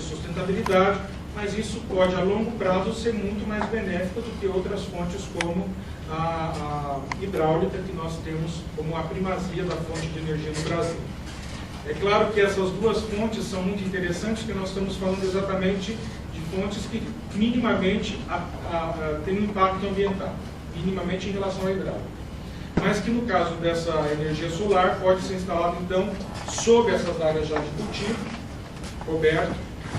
sustentabilidade, mas isso pode, a longo prazo, ser muito mais benéfico do que outras fontes como a hidráulica, que nós temos como a primazia da fonte de energia no Brasil. É claro que essas duas fontes são muito interessantes, porque nós estamos falando exatamente de fontes que minimamente têm um impacto ambiental, minimamente em relação à hidráulica. Mas que no caso dessa energia solar pode ser instalada então sob essas áreas já de cultivo, coberto,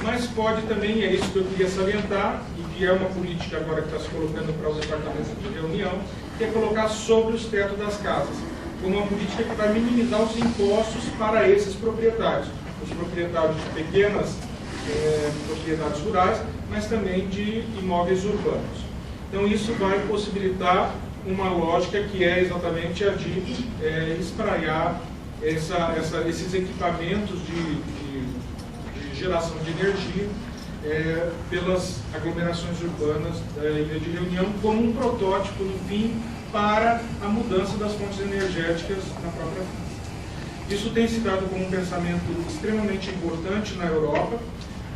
mas pode também, é isso que eu queria salientar, e que é uma política agora que está se colocando para os departamentos de reunião, que é colocar sobre os tetos das casas, como uma política que vai minimizar os impostos para esses proprietários, os proprietários de pequenas propriedades rurais, mas também de imóveis urbanos. Então isso vai possibilitar uma lógica que é exatamente a de espraiar esses equipamentos de geração de energia pelas aglomerações urbanas da Ilha de Reunião, como um protótipo, no fim, para a mudança das fontes energéticas na própria casa. Isso tem se dado como um pensamento extremamente importante na Europa.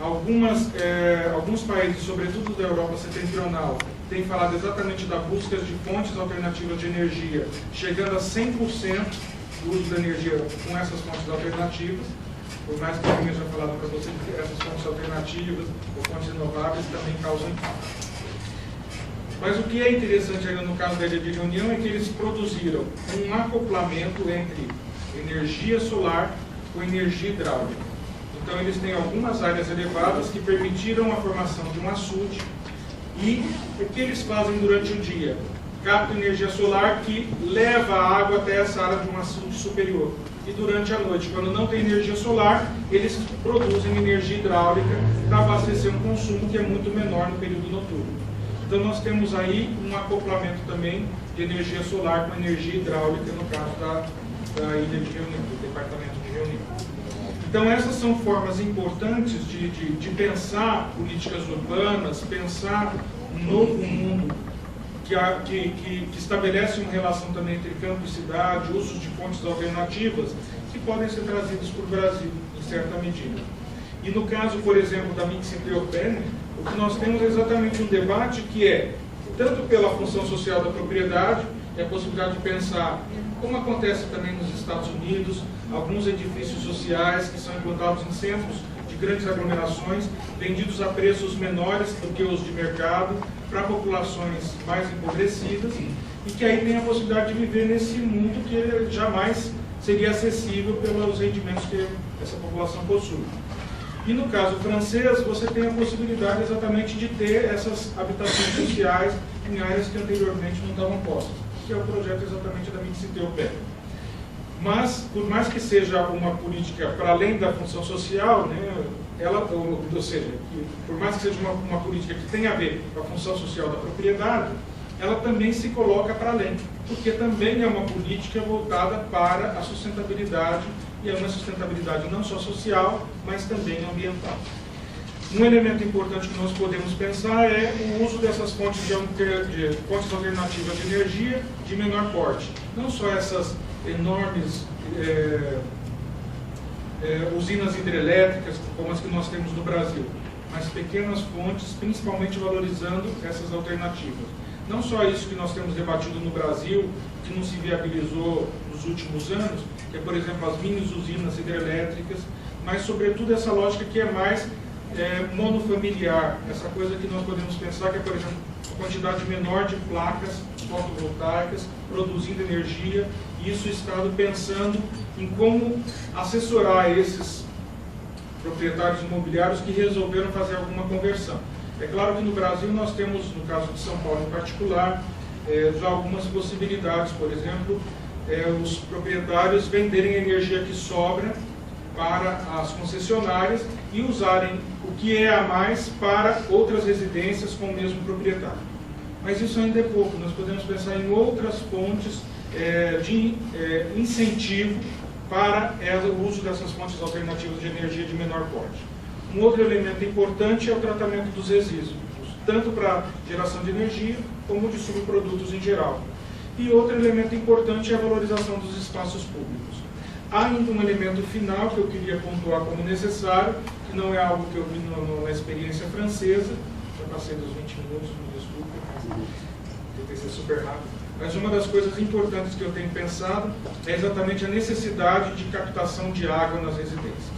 Alguns países, sobretudo da Europa setentrional, têm falado exatamente da busca de fontes alternativas de energia, chegando a 100% do uso da energia com essas fontes alternativas. Por mais que eu já falado para vocês que essas fontes alternativas ou fontes renováveis também causam impacto. Mas o que é interessante ainda no caso da Ilha de Reunião é que eles produziram um acoplamento entre energia solar com energia hidráulica. Então eles têm algumas áreas elevadas que permitiram a formação de um açude, e o que eles fazem durante o dia? Captam energia solar que leva a água até essa área de um açude superior. E durante a noite, quando não tem energia solar, eles produzem energia hidráulica para abastecer um consumo que é muito menor no período noturno. Então nós temos aí um acoplamento também de energia solar com energia hidráulica, no caso da Ilha de Reunião, do departamento de Reunião. Então essas são formas importantes de pensar políticas urbanas, pensar um novo mundo que estabelece uma relação também entre campo e cidade, usos de fontes alternativas, que podem ser trazidas para o Brasil, em certa medida. E no caso, por exemplo, da Mix-Interopene, o que nós temos é exatamente um debate que é, tanto pela função social da propriedade, é a possibilidade de pensar, como acontece também nos Estados Unidos, alguns edifícios sociais que são implantados em centros de grandes aglomerações, vendidos a preços menores do que os de mercado, para populações mais empobrecidas, e que aí tem a possibilidade de viver nesse mundo que jamais seria acessível pelos rendimentos que essa população possui. E no caso francês, você tem a possibilidade exatamente de ter essas habitações sociais em áreas que anteriormente não estavam postas, que é o projeto exatamente da Mix-Interopene. Mas, por mais que seja uma política para além da função social, né, ou seja, por mais que seja uma política que tenha a ver com a função social da propriedade, ela também se coloca para além, porque também é uma política voltada para a sustentabilidade, e é uma sustentabilidade não só social, mas também ambiental. Um elemento importante que nós podemos pensar é o uso dessas fontes fontes alternativas de energia de menor porte. Não só essas enormes usinas hidrelétricas, como as que nós temos no Brasil, mas pequenas fontes, principalmente valorizando essas alternativas. Não só isso que nós temos debatido no Brasil, que não se viabilizou nos últimos anos, que é, por exemplo, as mini usinas hidrelétricas, mas, sobretudo, essa lógica que é mais monofamiliar, essa coisa que nós podemos pensar que é, por exemplo, a quantidade menor de placas fotovoltaicas produzindo energia, e isso o Estado pensando em como assessorar esses proprietários imobiliários que resolveram fazer alguma conversão. É claro que no Brasil nós temos, no caso de São Paulo em particular, já algumas possibilidades, por exemplo, os proprietários venderem a energia que sobra para as concessionárias e usarem o que é a mais para outras residências com o mesmo proprietário. Mas isso ainda é pouco, nós podemos pensar em outras fontes de incentivo para o uso dessas fontes alternativas de energia de menor porte. Um outro elemento importante é o tratamento dos resíduos, tanto para geração de energia como de subprodutos em geral. E outro elemento importante é a valorização dos espaços públicos. Há ainda um elemento final que eu queria pontuar como necessário, que não é algo que eu vi na experiência francesa, já passei dos 20 minutos, me desculpe, mas tentei ser super rápido. Mas uma das coisas importantes que eu tenho pensado é exatamente a necessidade de captação de água nas residências.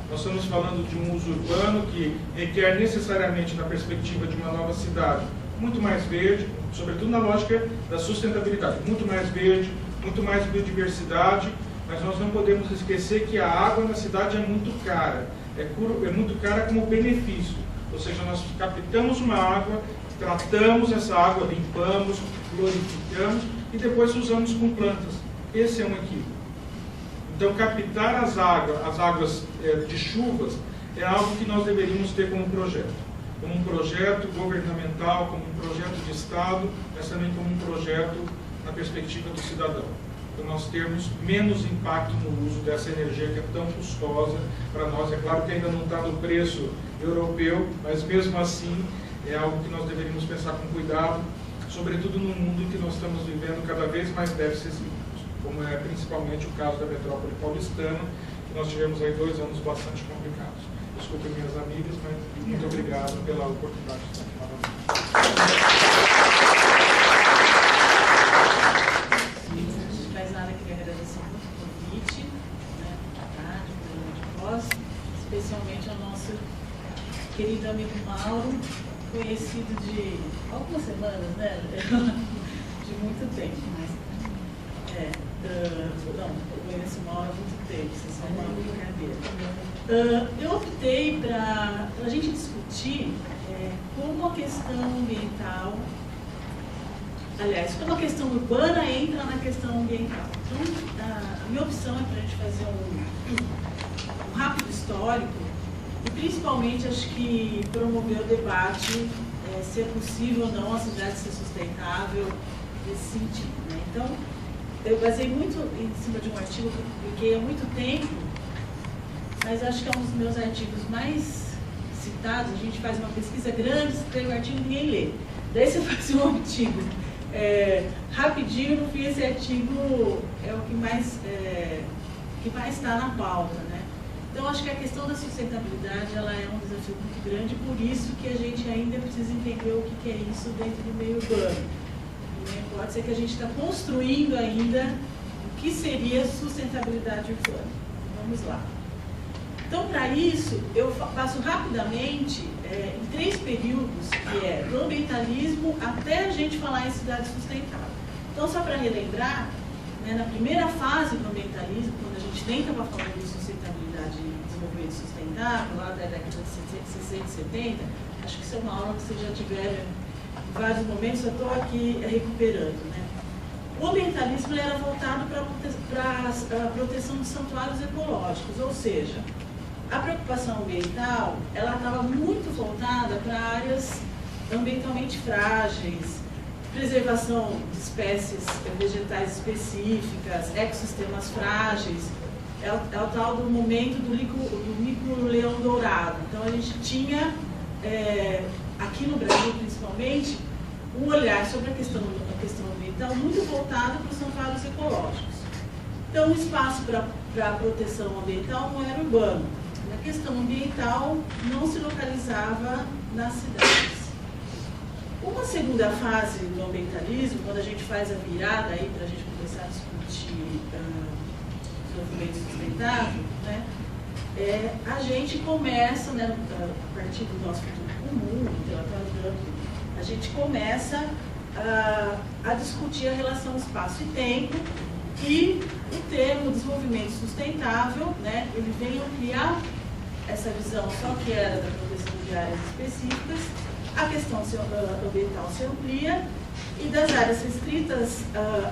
Nós estamos falando de um uso urbano que requer necessariamente, na perspectiva de uma nova cidade, muito mais verde, sobretudo na lógica da sustentabilidade, muito mais verde, muito mais biodiversidade, mas nós não podemos esquecer que a água na cidade é muito cara. É muito cara como benefício, ou seja, nós captamos uma água, tratamos essa água, limpamos, glorificamos e depois usamos com plantas. Esse é um equívoco. Então, captar as águas de chuvas é algo que nós deveríamos ter como um projeto governamental, como um projeto de Estado, mas também como um projeto na perspectiva do cidadão. Para nós termos menos impacto no uso dessa energia que é tão custosa para nós. É claro que ainda não está no preço europeu, mas mesmo assim é algo que nós deveríamos pensar com cuidado, sobretudo num mundo em que nós estamos vivendo cada vez mais déficits hídricos, como é principalmente o caso da metrópole paulistana, que nós tivemos aí 2 anos bastante complicados. Desculpem minhas amigas, mas muito obrigado pela oportunidade de estar aqui novamente. Especialmente ao nosso querido amigo Mauro, conhecido de algumas semanas, né? De muito tempo. Não, eu conheço o Mauro há muito tempo, isso é uma brincadeira. Eu optei para a gente discutir como a questão ambiental, aliás, como a questão urbana entra na questão ambiental. Então, a minha opção é para a gente fazer um rápido histórico e principalmente acho que promover o debate se é possível ou não a cidade ser sustentável nesse sentido, né? Então, eu basei muito em cima de um artigo que eu publiquei há muito tempo, mas acho que é um dos meus artigos mais citados. A gente faz uma pesquisa grande, você tem um artigo e ninguém lê. Daí você faz um artigo rapidinho, no fim esse artigo é o que mais está na pauta, né? Então, acho que a questão da sustentabilidade ela é um desafio muito grande, por isso que a gente ainda precisa entender o que é isso dentro do meio urbano. Pode ser que a gente está construindo ainda o que seria sustentabilidade urbana. Vamos lá. Então, para isso, eu passo rapidamente em 3 períodos, que é do ambientalismo até a gente falar em cidade sustentável. Então, só para relembrar, né, na primeira fase do ambientalismo, quando a gente nem estava falando de sustentabilidade e desenvolvimento sustentável, lá da década de 60 e 70, acho que isso é uma aula que vocês já tiveram em vários momentos, eu estou aqui recuperando, né? O ambientalismo era voltado para a proteção de santuários ecológicos, ou seja, a preocupação ambiental ela estava muito voltada para áreas ambientalmente frágeis, preservação de espécies vegetais específicas, ecossistemas frágeis. É o tal do momento do mico-leão dourado. Então, a gente tinha, aqui no Brasil principalmente, um olhar sobre a questão ambiental muito voltado para os santuários ecológicos. Então, o espaço para a proteção ambiental não era urbano. A questão ambiental não se localizava nas cidades. Uma segunda fase do ambientalismo, quando a gente faz a virada aí para a gente começar a discutir desenvolvimento sustentável, né, a gente começa, né, a partir do nosso futuro comum, do relatório Dublin, a gente começa a discutir a relação espaço e tempo, e o termo desenvolvimento sustentável, né, ele vem ampliar essa visão só que era da proteção de áreas específicas, a questão ambiental se amplia, e das áreas restritas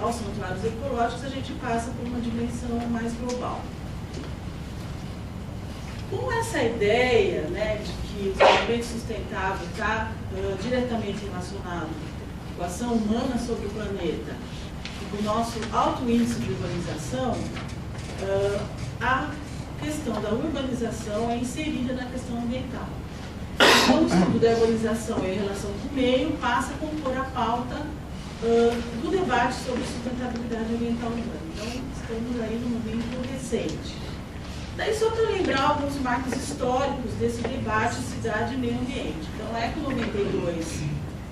aos santuários ecológicos a gente passa por uma dimensão mais global. Com essa ideia, né, de que o desenvolvimento sustentável está diretamente relacionado com a ação humana sobre o planeta e com o nosso alto índice de urbanização, a questão da urbanização é inserida na questão ambiental. Então, o estudo da urbanização em relação com o meio passa a compor a pauta do debate sobre sustentabilidade ambiental urbana. Então, estamos aí num momento recente. Daí, só para lembrar alguns marcos históricos desse debate cidade e meio ambiente. Então, a ECO 92,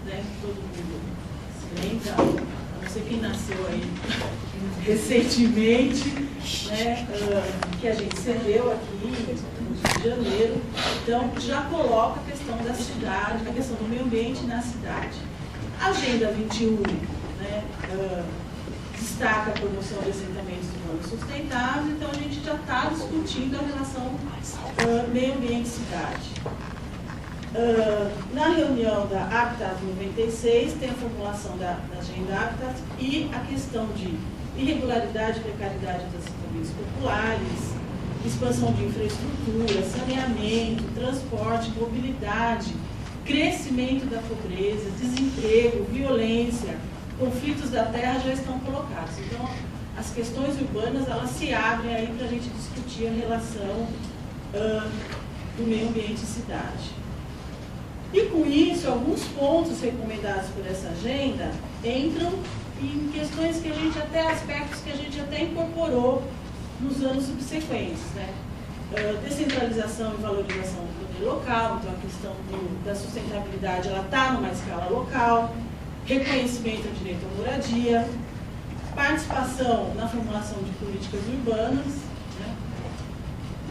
né, todo mundo se lembra, a não ser quem nasceu aí recentemente, né, que a gente cedeu aqui no Rio de Janeiro. Então, já coloca a questão da cidade, a questão do meio ambiente na cidade. A Agenda 21, né, destaca a promoção de assentamentos urbanos sustentáveis, então a gente já está discutindo a relação meio ambiente e cidade. Na reunião da Habitat 96, tem a formulação da Agenda Habitat e a questão de irregularidade e precariedade dos assentamentos populares, expansão de infraestrutura, saneamento, transporte, mobilidade, crescimento da pobreza, desemprego, violência, conflitos da terra já estão colocados. Então, as questões urbanas, elas se abrem aí para a gente discutir a relação do meio ambiente e cidade. E com isso, alguns pontos recomendados por essa agenda entram em questões que a gente aspectos que a gente até incorporou nos anos subsequentes, né? Descentralização e valorização do poder local, então a questão da sustentabilidade, ela está numa escala local, reconhecimento do direito à moradia, participação na formulação de políticas urbanas, né?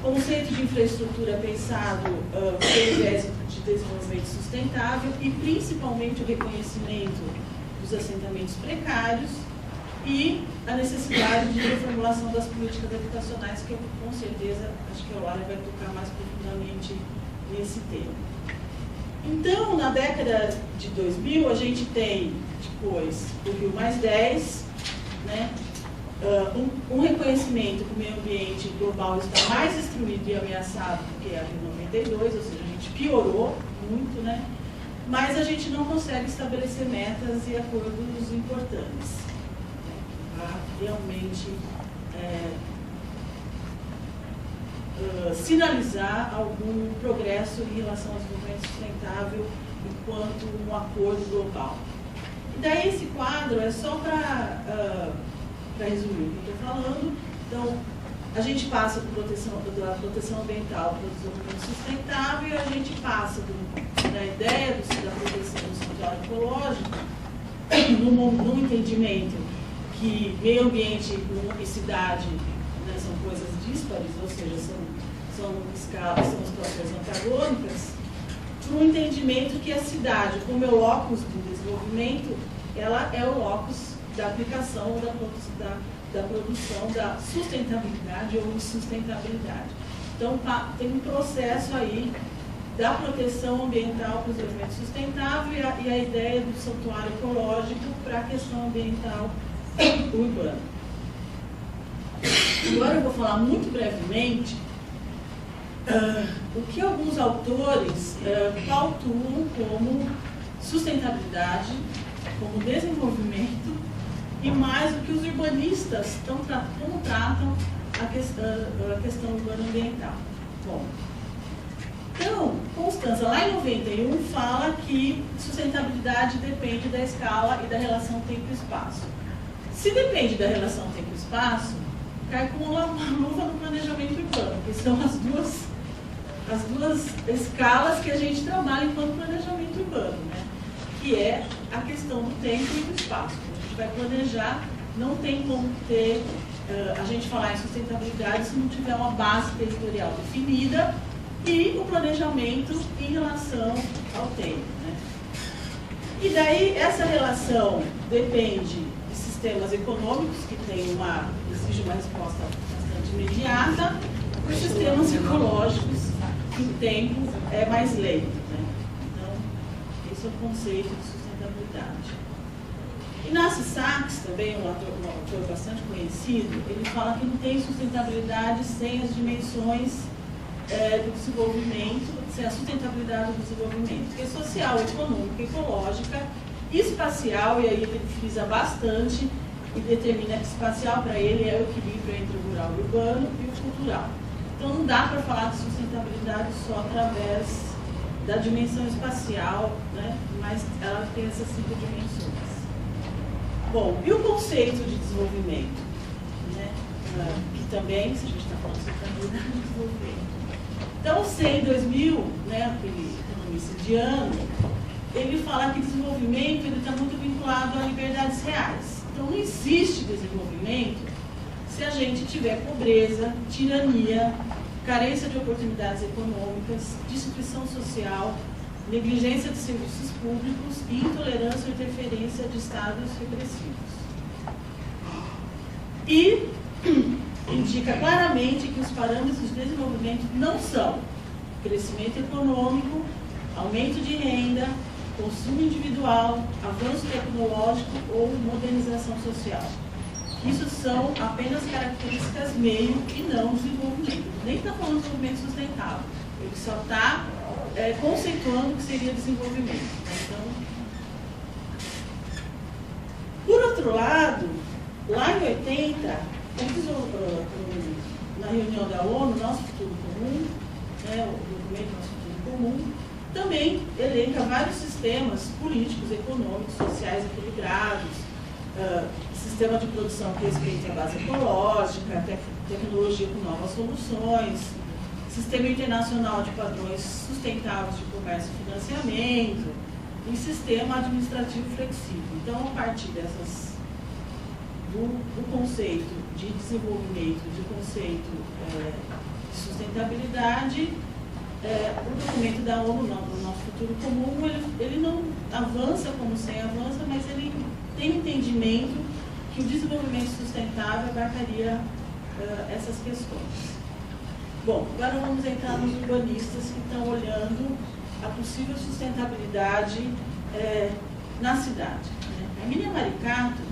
Conceito de infraestrutura pensado pelo viés de desenvolvimento sustentável e principalmente o reconhecimento dos assentamentos precários e a necessidade de reformulação das políticas habitacionais, que eu, com certeza, acho que a Laura vai tocar mais profundamente nesse tema. Então, na década de 2000, a gente tem, depois, o Rio Mais 10, né? Um reconhecimento que o meio ambiente global está mais destruído e ameaçado do que a Rio 92, ou seja, a gente piorou muito, né? Mas a gente não consegue estabelecer metas e acordos importantes, né, para realmente sinalizar algum progresso em relação ao desenvolvimento sustentável enquanto um acordo global. E daí esse quadro é só para resumir o que eu estou falando. Então, a gente passa da proteção ambiental para o desenvolvimento sustentável e a gente passa da ideia da proteção do santuário ecológico num entendimento que meio ambiente e cidade, né, são coisas díspares, ou seja, são as próprias antagônicas, para um entendimento que a cidade, como é o locus do desenvolvimento, ela é o locus da aplicação da produção da sustentabilidade ou insustentabilidade. Então, tem um processo aí da proteção ambiental para o desenvolvimento sustentável e a ideia do santuário ecológico para a questão ambiental urbana. Agora eu vou falar muito brevemente o que alguns autores pautuam como sustentabilidade, como desenvolvimento, e mais o que os urbanistas como tratam a questão urbana ambiental. Bom, então, Constanza, lá em 91, fala que sustentabilidade depende da escala e da relação tempo e espaço. Se depende da relação tempo e espaço, cai como uma luva no planejamento urbano, que são as duas escalas que a gente trabalha enquanto planejamento urbano, né? Que é a questão do tempo e do espaço. A gente vai planejar, não tem como ter, a gente falar em sustentabilidade se não tiver uma base territorial definida e o planejamento em relação ao tempo, né? E daí essa relação depende de sistemas econômicos que exigem uma resposta bastante imediata, e sistemas ecológicos que o tempo é mais lento, né? Então, esse é o conceito de sustentabilidade. Inácio Sachs, também um autor bastante conhecido, ele fala que não tem sustentabilidade sem as dimensões do desenvolvimento, sem a sustentabilidade do desenvolvimento, que é social, econômica, ecológica, espacial, e aí ele frisa bastante e determina que espacial para ele é o equilíbrio entre o rural e o urbano e o cultural. Então não dá para falar de sustentabilidade só através da dimensão espacial, né? Mas ela tem essas 5 dimensões. Bom, e o conceito de desenvolvimento? Né? Que também, se a gente está falando sobre estabilidade de desenvolvimento. Então, o CEN 2000, né, aquele economista indiano, ele fala que desenvolvimento está muito vinculado a liberdades reais. Então, não existe desenvolvimento se a gente tiver pobreza, tirania, carência de oportunidades econômicas, destruição social, negligência de serviços públicos e intolerância ou interferência de estados repressivos. E indica claramente que os parâmetros de desenvolvimento não são crescimento econômico, aumento de renda, consumo individual, avanço tecnológico ou modernização social. Isso são apenas características meio e não desenvolvimento. Nem está falando de desenvolvimento sustentável. Ele só está conceituando o que seria desenvolvimento. Então, por outro lado, lá em 80, na reunião da ONU, Nosso Futuro Comum, né, o documento Nosso Futuro Comum, também elenca vários sistemas políticos, econômicos, sociais equilibrados, sistema de produção que respeite a base ecológica, tecnologia com novas soluções, sistema internacional de padrões sustentáveis de comércio e financiamento, e sistema administrativo flexível. Então, a partir do conceito de desenvolvimento, do conceito de sustentabilidade, o documento da ONU, do Nosso Futuro Comum, ele não avança como o CEN avança, mas ele tem um entendimento que o desenvolvimento sustentável abarcaria essas questões. Bom, agora vamos entrar nos urbanistas que estão olhando a possível sustentabilidade na cidade. A Miriam Maricato,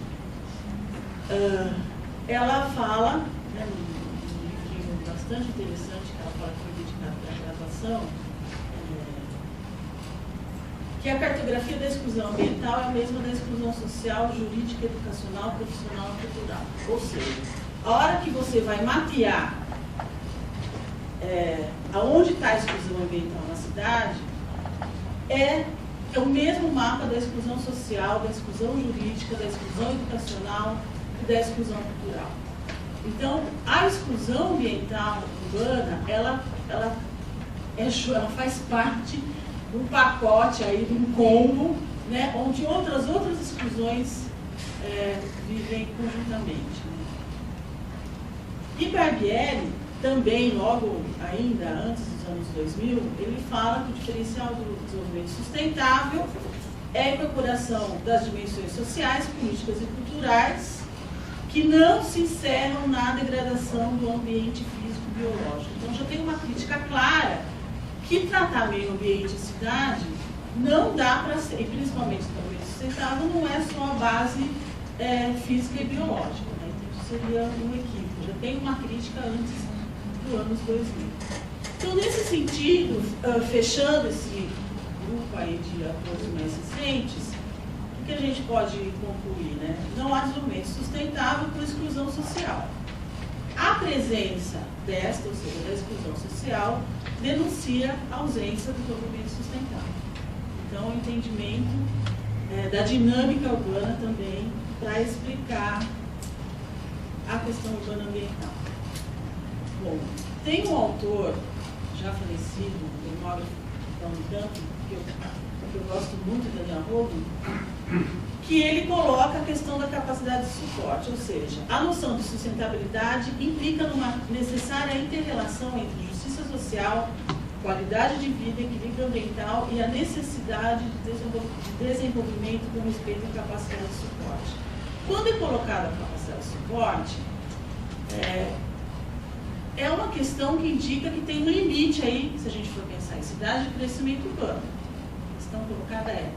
ela fala, né, num livro bastante interessante, que ela fala que foi dedicado para a graduação, que a cartografia da exclusão ambiental é a mesma da exclusão social, jurídica, educacional, profissional e cultural. Ou seja, a hora que você vai mapear aonde está a exclusão ambiental na cidade, é o mesmo mapa da exclusão social, da exclusão jurídica, da exclusão educacional e da exclusão cultural. Então, a exclusão ambiental urbana, ela faz parte de um pacote aí, de um combo, né, onde outras exclusões vivem conjuntamente. Né? E Barbieri, também, logo ainda antes dos anos 2000, ele fala que o diferencial do desenvolvimento sustentável é a incorporação das dimensões sociais, políticas e culturais que não se encerram na degradação do ambiente físico e biológico. Então, já tem uma crítica clara que tratar meio ambiente e cidade não dá para ser, e principalmente o desenvolvimento sustentável, não é só a base física e biológica. Né? Então, isso seria um equívoco. Já tem uma crítica antes do anos 2000. Então, nesse sentido, fechando esse grupo aí de atores mais recentes, o que a gente pode concluir? Né? Não há desenvolvimento sustentável com exclusão social. A presença desta, ou seja, da exclusão social, denuncia a ausência do desenvolvimento sustentável. Então, o entendimento da dinâmica urbana também para explicar a questão urbana ambiental. Bom, tem um autor já falecido, um demógrafo tanto, que eu gosto muito, Daniel Rogan, que ele coloca a questão da capacidade de suporte, ou seja, a noção de sustentabilidade implica numa necessária inter-relação entre justiça social, qualidade de vida, equilíbrio ambiental e a necessidade de desenvolvimento com respeito à capacidade de suporte. Quando é colocada a capacidade de suporte, é uma questão que indica que tem um limite aí, se a gente for pensar em cidade, de crescimento urbano. A questão colocada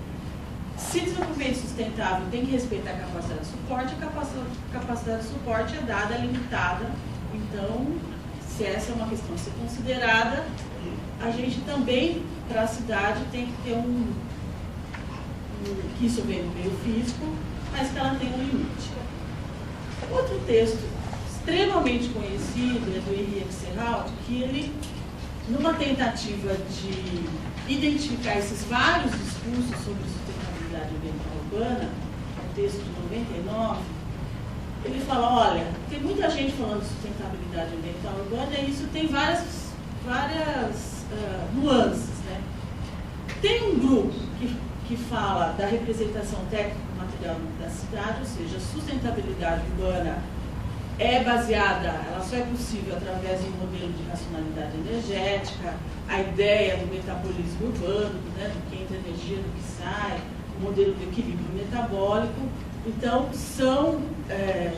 se desenvolvimento sustentável tem que respeitar a capacidade de suporte, a capacidade de suporte é dada, é limitada. Então, se essa é uma questão a ser considerada, a gente também, para a cidade, tem que ter que isso vem do meio físico, mas que ela tem um limite. Outro texto extremamente conhecido é do Henrique Serraldi, que ele, numa tentativa de identificar esses vários discursos sobre sustentabilidade ambiental urbana, texto de 99, ele fala, olha, tem muita gente falando de sustentabilidade ambiental urbana e isso tem várias nuances, né? Tem um grupo que fala da representação técnico-material da cidade, ou seja, a sustentabilidade urbana é baseada, ela só é possível através de um modelo de racionalidade energética, a ideia do metabolismo urbano, né, do que entra energia, do que sai, o modelo de equilíbrio metabólico. Então, é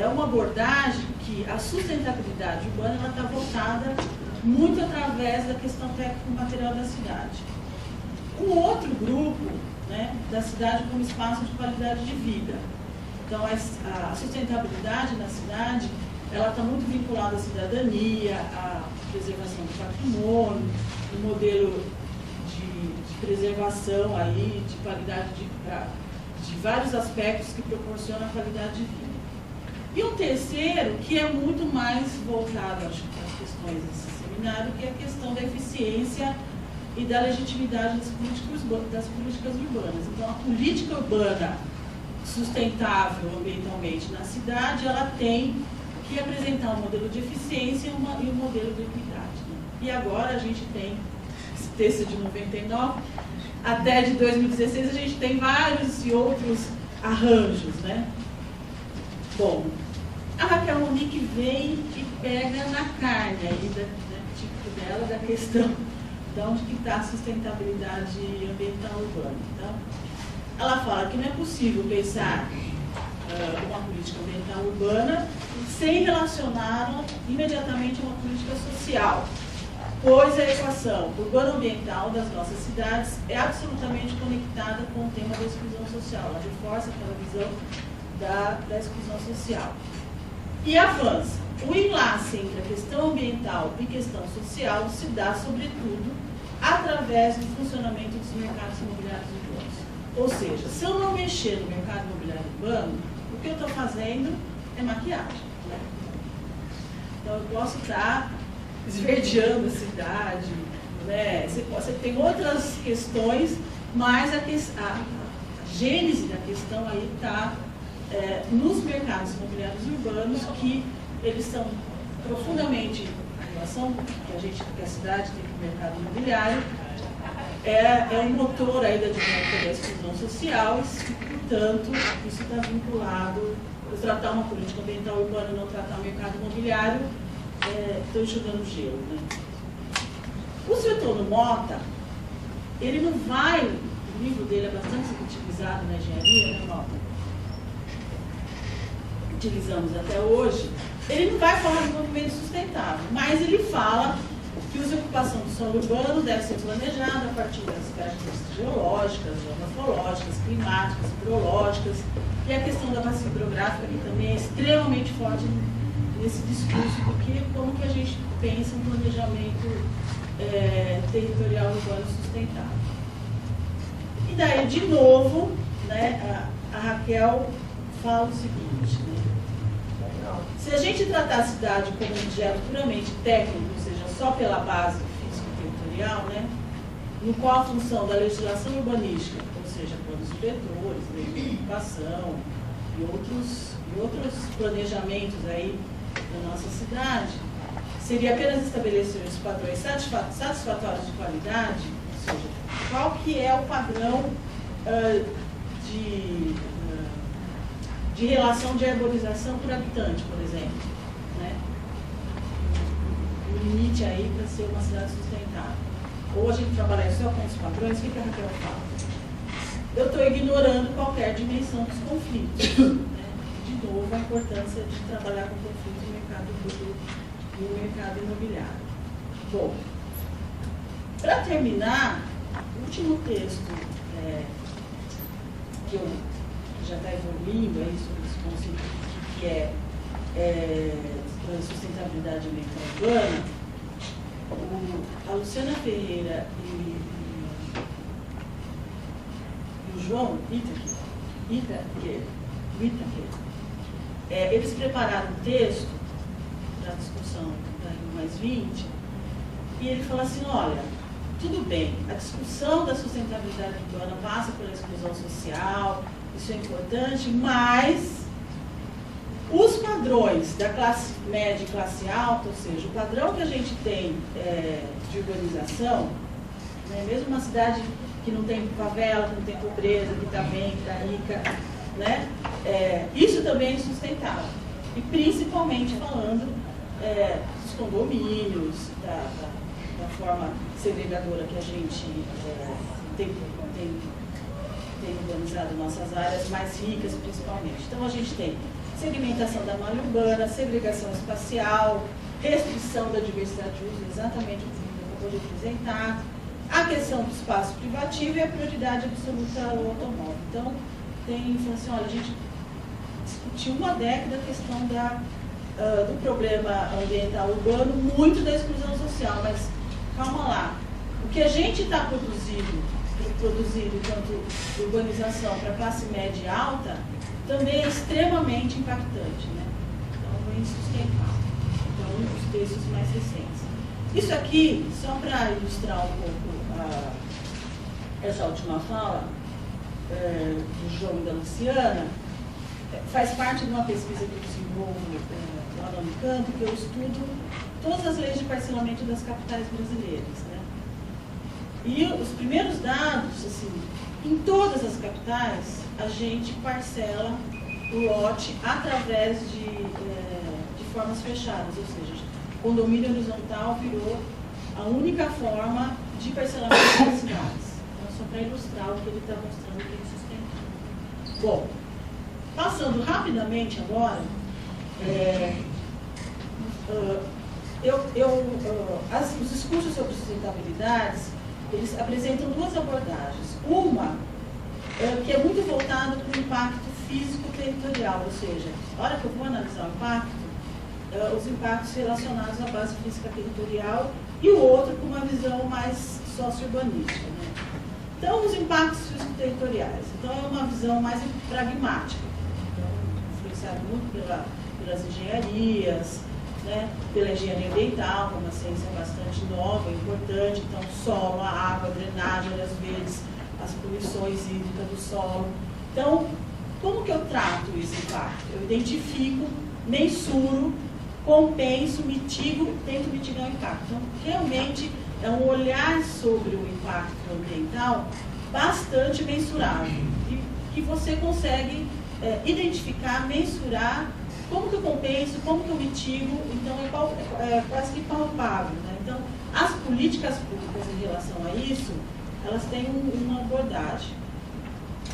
uma abordagem que a sustentabilidade urbana está voltada muito através da questão técnico-material da cidade. Um outro grupo, né, da cidade como espaço de qualidade de vida. Então, a sustentabilidade na cidade, ela está muito vinculada à cidadania, à preservação do patrimônio, um modelo de preservação aí, de qualidade de vários aspectos que proporcionam a qualidade de vida. E um terceiro, que é muito mais voltado, acho, para as questões desse seminário, que é a questão da eficiência e da legitimidade das políticas urbanas. Então, a política urbana sustentável ambientalmente na cidade, ela tem que apresentar um modelo de eficiência e um modelo de equidade, né? E agora a gente tem esse texto de 99, até de 2016 a gente tem vários e outros arranjos, né? Bom, a Raquel Monique vem e pega na carne aí, tipo dela, da questão de onde que está a sustentabilidade ambiental urbana. Então, ela fala que não é possível pensar uma política ambiental urbana sem relacioná-la imediatamente a uma política social, pois a equação urbano-ambiental das nossas cidades é absolutamente conectada com o tema da exclusão social. Ela reforça aquela visão da exclusão social. E avança. O enlace entre a questão ambiental e questão social se dá, sobretudo, através do funcionamento dos mercados imobiliários urbanos. Ou seja, se eu não mexer no mercado imobiliário urbano, o que eu estou fazendo é maquiagem, né? Então, eu posso estar esverdeando a cidade, né? Você tem outras questões, mas a gênese da questão aí está nos mercados imobiliários urbanos, que eles são profundamente, a relação que a cidade tem com o mercado imobiliário, é um motor aí da dinâmica da exclusão social e, portanto, isso está vinculado, tratar uma política ambiental urbana e não tratar o mercado imobiliário, estou enxugando gelo, né? O Suetônio Mota, ele não vai, o livro dele é bastante utilizado na engenharia, né, Mota? Utilizamos até hoje, ele não vai falar de movimento sustentável, mas ele fala que a ocupação do solo urbano deve ser planejada a partir das características geológicas, geomorfológicas, climáticas, hidrológicas, e a questão da bacia hidrográfica que também é extremamente forte nesse discurso, porque como que a gente pensa um planejamento territorial urbano sustentável. E daí, de novo, né, a Raquel fala o seguinte, né? Se a gente tratar a cidade como um objeto puramente técnico, ou seja, só pela base físico-territorial, né, no qual a função da legislação urbanística, ou seja, planos diretores, lei de ocupação e outros planejamentos aí da nossa cidade, seria apenas estabelecer os padrões satisfatórios de qualidade, ou seja, qual que é o padrão de relação de arborização por habitante, por exemplo, né? O limite aí para ser uma cidade sustentável. Ou a gente trabalhar só com os padrões, o que a Raquel fala? Eu estou ignorando qualquer dimensão dos conflitos, né? De novo, a importância de trabalhar com conflitos no mercado imobiliário. Bom, para terminar, o último texto que eu já está evoluindo aí sobre esse conceito que é sustentabilidade ambiental urbana, a Luciana Ferreira e o João Itaker, eles prepararam um texto da discussão da Rio+20 e ele fala assim, olha, tudo bem, a discussão da sustentabilidade urbana passa pela exclusão social, isso é importante, mas os padrões da classe média e classe alta, ou seja, o padrão que a gente tem de urbanização, né, mesmo uma cidade que não tem favela, que não tem pobreza, que está bem, que está rica, né, isso também é sustentável. E principalmente falando dos condomínios, da forma segregadora que a gente tem urbanizado nossas áreas mais ricas, principalmente. Então, a gente tem segmentação da malha urbana, segregação espacial, restrição da diversidade de uso, exatamente o que eu acabou de apresentar, a questão do espaço privativo e a prioridade absoluta ao automóvel. Então, tem, assim, olha, a gente discutiu uma década a questão do problema ambiental urbano, muito da exclusão social, mas calma lá. O que a gente está produzindo enquanto urbanização para classe média e alta, também é extremamente impactante, né? Então, é insustentável. Então, os textos mais recentes. Isso aqui, só para ilustrar um pouco essa última fala do João e da Luciana, faz parte de uma pesquisa que eu desenvolvo lá no Unicamp, que eu estudo todas as leis de parcelamento das capitais brasileiras, né? E os primeiros dados, assim, em todas as capitais, a gente parcela o lote através de formas fechadas, ou seja, condomínio horizontal virou a única forma de parcelamento das cidades. Então, só para ilustrar o que ele está mostrando que é sustentável. Bom, passando rapidamente agora, os discursos sobre sustentabilidade, eles apresentam duas abordagens. Uma, que é muito voltada para o impacto físico-territorial, ou seja, a hora que eu vou analisar o impacto, os impactos relacionados à base física territorial, e o outro com uma visão mais socio-urbanística, né? Então, os impactos físico-territoriais. Então, é uma visão mais pragmática, então, influenciada muito pelas engenharias, né? Pela engenharia ambiental, que é uma ciência bastante nova, importante. Então, solo, a água, a drenagem, áreas verdes, as poluições hídricas do solo. Então, como que eu trato esse impacto? Eu identifico, mensuro, compenso, mitigo, tento mitigar o impacto. Então, realmente, é um olhar sobre o impacto ambiental bastante mensurável. E que você consegue identificar, mensurar como que eu compenso, como que eu mitigo. Então, é quase que palpável, né? Então, as políticas públicas em relação a isso, elas têm uma abordagem.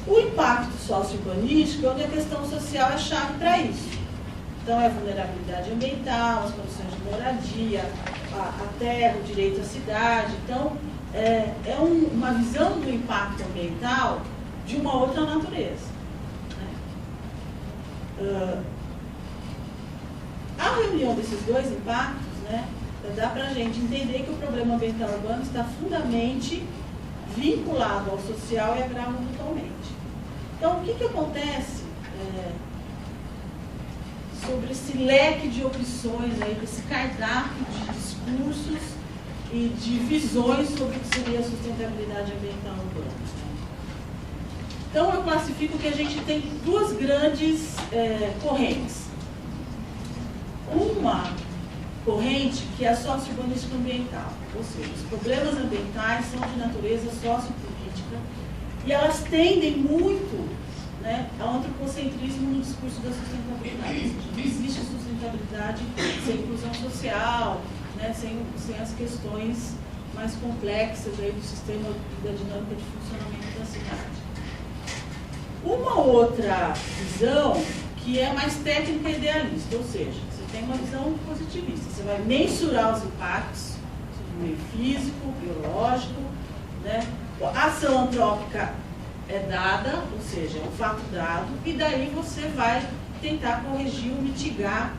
O impacto socio-urbanístico, onde a questão social é chave para isso. Então, é a vulnerabilidade ambiental, as condições de moradia, a terra, o direito à cidade. Então, é uma visão do impacto ambiental de uma outra natureza, né? A reunião desses dois impactos, né, dá para a gente entender que o problema ambiental urbano está fundamentalmente vinculado ao social e agrava mutuamente. Então, o que acontece sobre esse leque de opções, aí, desse cardápio de discursos e de visões sobre o que seria a sustentabilidade ambiental urbana? Então, eu classifico que a gente tem duas grandes correntes. Uma corrente que é a socio-urbanística ambiental, ou seja, os problemas ambientais são de natureza sociopolítica e elas tendem muito, né, ao antropocentrismo no discurso da sustentabilidade. Ou seja, não existe sustentabilidade sem inclusão social, né, sem as questões mais complexas aí do sistema e da dinâmica de funcionamento da cidade. Uma outra visão que é mais técnica e idealista, ou seja, você tem uma visão positivista, você vai mensurar os impactos no meio físico, biológico, né? A ação antrópica é dada, ou seja, é um fato dado, e daí você vai tentar corrigir ou mitigar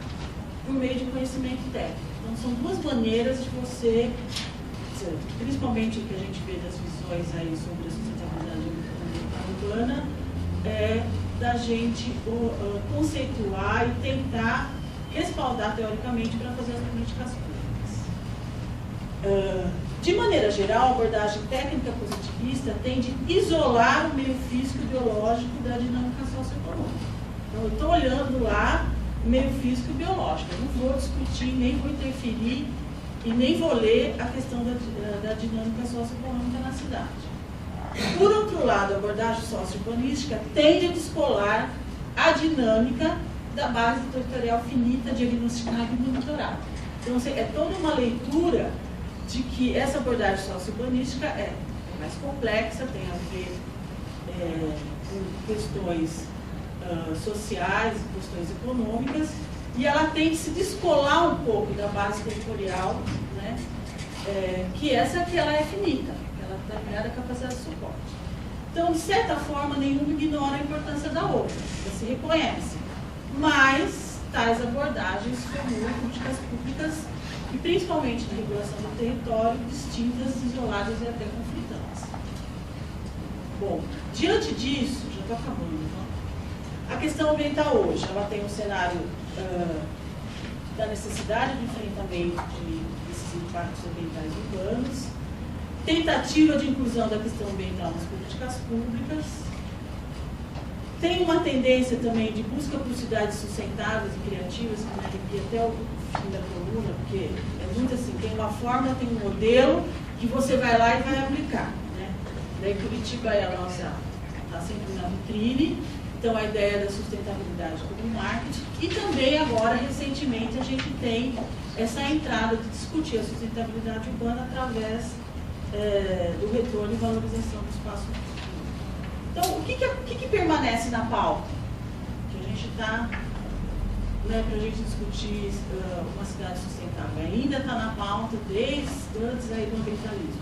por meio de conhecimento técnico. Então, são duas maneiras de você, principalmente o que a gente vê das visões aí sobre a sustentabilidade urbana, da gente conceituar e tentar respaldar teoricamente para fazer as políticas públicas. De maneira geral, a abordagem técnica positivista tende a isolar o meio físico e biológico da dinâmica socioeconômica. Então, eu estou olhando lá o meio físico e biológico. Eu não vou discutir, nem vou interferir e nem vou ler a questão da dinâmica socioeconômica na cidade. Por outro lado, a abordagem sociourbanística tende a descolar a dinâmica da base territorial finita, diagnosticada e monitorada. Então, é toda uma leitura de que essa abordagem sociourbanística é mais complexa, tem a ver com questões sociais, questões econômicas, e ela tem que se descolar um pouco da base territorial, né, que ela é finita, ela está ligada à capacidade de suporte. Então, de certa forma, nenhuma ignora a importância da outra, ela se reconhece, mas tais abordagens formulam políticas públicas e principalmente de regulação do território, distintas, isoladas e até conflitantes. Bom, diante disso, já estou acabando, então, a questão ambiental hoje, ela tem um cenário da necessidade de enfrentamento desses impactos ambientais urbanos, tentativa de inclusão da questão ambiental nas políticas públicas, tem uma tendência também de busca por cidades sustentáveis e criativas, que me arrepia até o fim da coluna, porque é muito assim, tem uma forma, tem um modelo, que você vai lá e vai aplicar. Né? Daí Curitiba é a nossa, está sempre na vitrine, então a ideia da sustentabilidade como marketing, e também agora, recentemente, a gente tem essa entrada de discutir a sustentabilidade urbana através do retorno e valorização do espaço público. Então, o que permanece na pauta? Que a gente está, né, para a gente discutir uma cidade sustentável, ainda está na pauta desde antes aí do ambientalismo.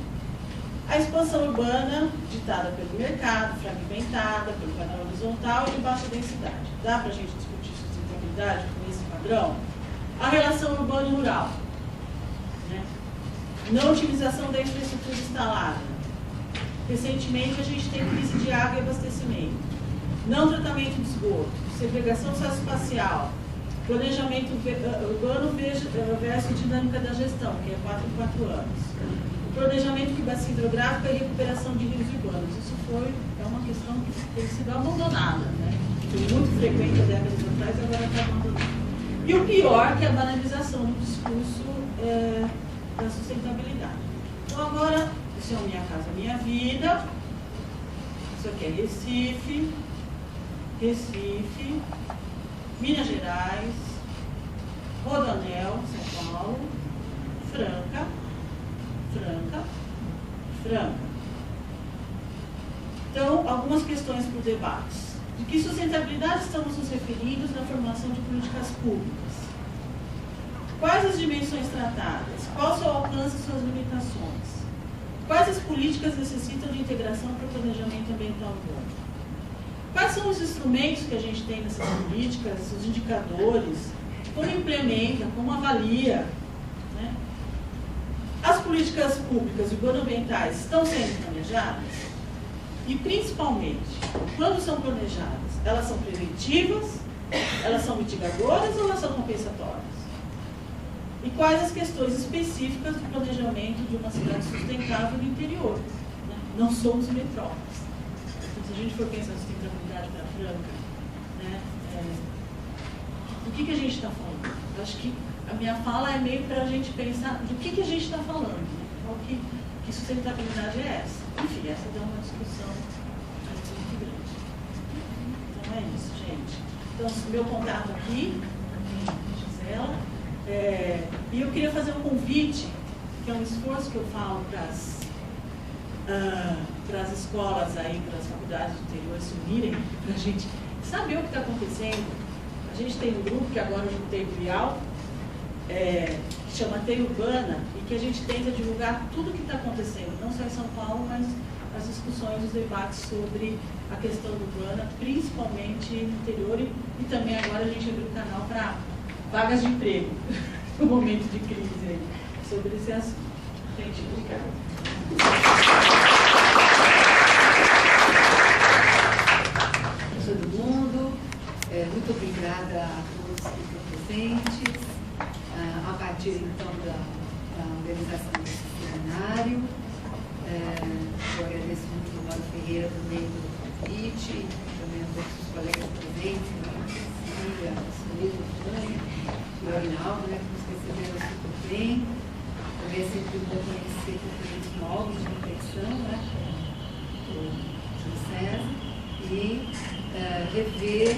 A expansão urbana, ditada pelo mercado, fragmentada, pelo canal horizontal e de baixa densidade. Dá para a gente discutir sustentabilidade com esse padrão? A relação urbana e rural. Né? Não utilização da infraestrutura instalada. Recentemente, a gente tem crise de água e abastecimento. Não tratamento de esgoto. Segregação socioespacial. Planejamento urbano versus dinâmica da gestão, que é 4 em 4 anos. Planejamento de bacia hidrográfica e recuperação de rios urbanos. Isso é uma questão que tem sido abandonada, né? Foi muito frequente há décadas atrás e agora está abandonada. E o pior, que é a banalização do discurso da sustentabilidade. Então agora, isso é Minha Casa Minha Vida, isso aqui é Recife, Minas Gerais, Rodoanel, São Paulo, Franca. Então, algumas questões para o debate. De que sustentabilidade estamos nos referindo na formulação de políticas públicas? Quais as dimensões tratadas? Qual o seu alcance e suas limitações? Quais as políticas necessitam de integração para o planejamento ambiental urbano? Quais são os instrumentos que a gente tem nessas políticas, os indicadores? Como implementa, como avalia? Né? As políticas públicas urbano-ambientais estão sendo planejadas? E, principalmente, quando são planejadas, elas são preventivas, elas são mitigadoras ou elas são compensatórias? E quais as questões específicas do planejamento de uma cidade sustentável no interior? Né? Não somos metrópoles. Então, se a gente for pensar em sustentabilidade para Franca, né, do que a gente está falando? Eu acho que a minha fala é meio para a gente pensar do que a gente está falando, né? Qual que sustentabilidade é essa? Enfim, essa dá uma discussão muito grande. Então é isso, gente. Então, meu contato aqui, Gisela. E eu queria fazer um convite, que é um esforço que eu falo para as escolas aí, para as faculdades do interior se unirem, para a gente saber o que está acontecendo. A gente tem um grupo que agora eu juntei do IAL, que chama Teia Urbana, e que a gente tenta divulgar tudo o que está acontecendo, não só em São Paulo, mas as discussões, os debates sobre a questão urbana, principalmente no interior, e também agora a gente abriu o canal para vagas de emprego, no momento de crise aí, sobre esse assunto. Gente, obrigada. Todo mundo, muito obrigada a todos que estão presentes. A partir, então, da organização desse seminário. Eu agradeço muito ao Mauro Ferreira também pelo convite, também a todos os colegas presentes, a Solita, o Aguinaldo, que nos receberam super bem. Também é sempre bom conhecer componentes novos de reflexão, o Júlio César, e rever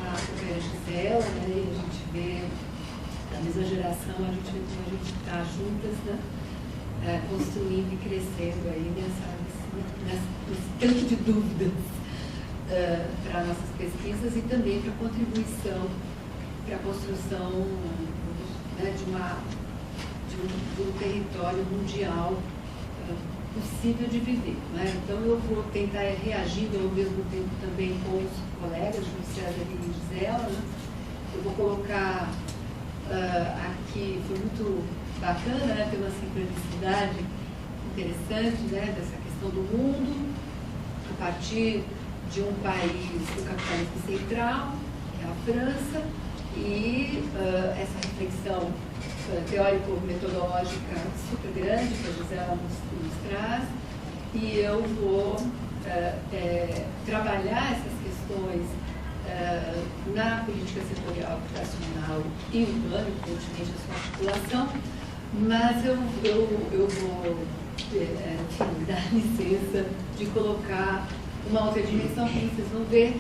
a companheira Gisela, e a gente vê da mesma geração, a gente vê como a gente está juntas, construindo e crescendo aí nesse tanque de dúvidas para nossas pesquisas e também para a contribuição para a construção de um território mundial possível de viver. Então eu vou tentar reagindo ao mesmo tempo também com os colegas, Júlio César e Gisela. Eu vou colocar aqui, foi muito bacana, ter uma sincronicidade interessante, dessa questão do mundo, a partir de um país do capitalismo central, que é a França, e essa reflexão teórico-metodológica super grande que a Gisela nos traz, e eu vou trabalhar essas questões na política setorial, habitacional e urbana, evidentemente a sua articulação, mas eu vou dar licença de colocar uma outra dimensão que vocês vão ver.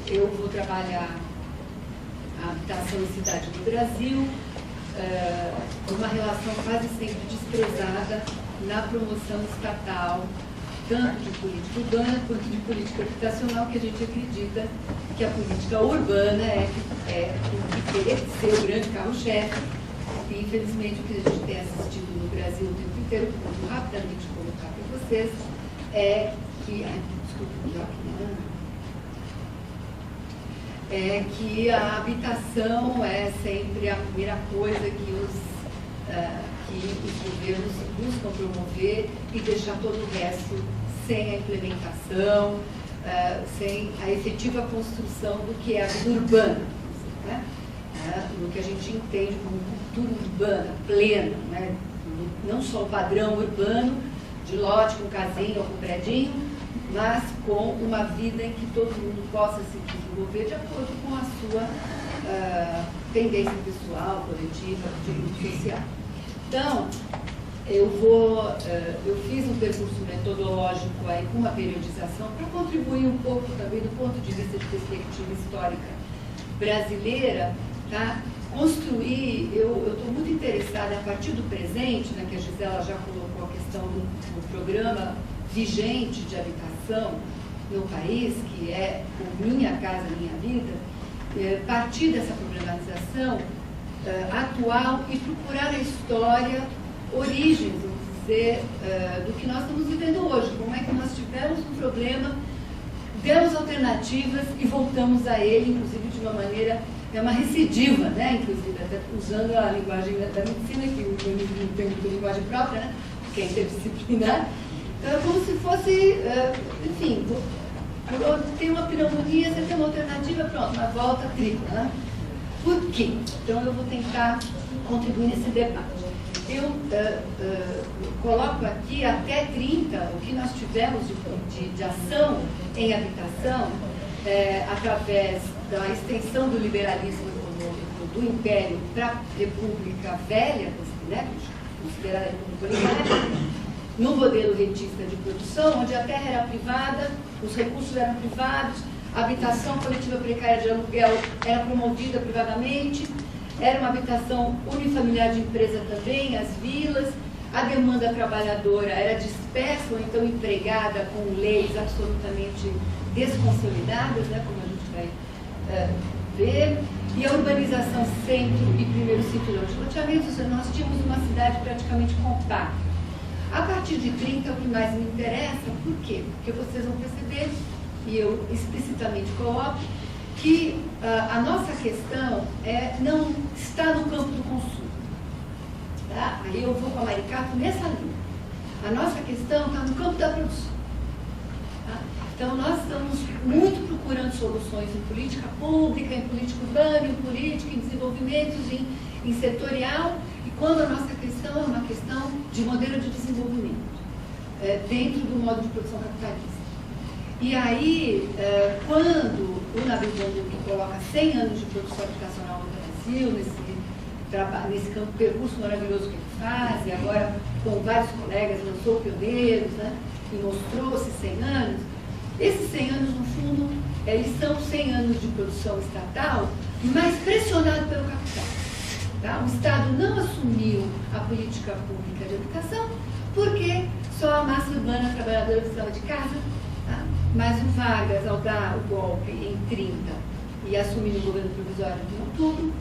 Eu vou trabalhar a habitação e cidade do Brasil, uma relação quase sempre desprezada na promoção estatal, tanto de política urbana quanto de política habitacional, que a gente acredita que a política urbana é o que teria que ser o grande carro-chefe. E, infelizmente, o que a gente tem assistido no Brasil o tempo inteiro, vou rapidamente colocar para vocês, é que... é que a habitação é sempre a primeira coisa que os governos buscam promover e deixar todo o resto sem a implementação, sem a efetiva construção do que é a vida urbana, no que a gente entende como cultura urbana plena, não só o padrão urbano de lote com casinha ou com predinho, mas com uma vida em que todo mundo possa se desenvolver de acordo com a sua tendência pessoal, coletiva, de grupo social. Então, eu fiz um percurso metodológico aí com uma periodização para contribuir um pouco também do ponto de vista de perspectiva histórica brasileira, construir. Eu estou muito interessada a partir do presente, que a Gisela já colocou a questão do programa vigente de habitação no país, que é o Minha Casa Minha Vida, partir dessa problematização atual e procurar na história origens, vamos dizer, do que nós estamos vivendo hoje. Como é que nós tivemos um problema, demos alternativas e voltamos a ele, inclusive de uma maneira, uma recidiva, inclusive, até usando a linguagem da medicina, que o urbanismo não tem muita linguagem própria, que é interdisciplinar. Como se fosse, enfim, tem uma pneumonia, você tem uma alternativa, pronto, uma volta tripla. Por quê? Então eu vou tentar contribuir nesse debate. Eu coloco aqui até 30 o que nós tivemos de ação em habitação, através da extensão do liberalismo econômico do Império para a República Velha, considerada República Unitária, no modelo rentista de produção, onde a terra era privada, os recursos eram privados, a habitação coletiva precária de aluguel era promovida privadamente, era uma habitação unifamiliar de empresa também, as vilas, a demanda trabalhadora era dispersa ou então empregada com leis absolutamente desconsolidadas, como a gente vai ver, e a urbanização centro e primeiro cinturão de loteamentos, ou seja, nós tínhamos uma cidade praticamente compacta. A partir de 30 é o que mais me interessa. Por quê? Porque vocês vão perceber, e eu explicitamente coloco, que a nossa questão não está no campo do consumo. Aí eu vou com a Maricato nessa linha. A nossa questão está no campo da produção. Então nós estamos muito procurando soluções em política pública, em política urbana, em política, em desenvolvimentos, em setorial, e quando a nossa questão questão é uma questão de modelo de desenvolvimento, dentro do modo de produção capitalista. E aí, quando o Nabil Bonduki coloca 100 anos de produção habitacional no Brasil, nesse percurso maravilhoso que ele faz, e agora com vários colegas lançou pioneiros, né, e mostrou esses 100 anos, esses 100 anos, no fundo, eles são 100 anos de produção estatal, mas pressionado pelo capital. Tá? O Estado não assumiu a política pública de habitação, porque só a massa urbana trabalhadora precisava de casa. Tá? Mas o Vargas, ao dar o golpe em 30 e assumir o governo provisório em outubro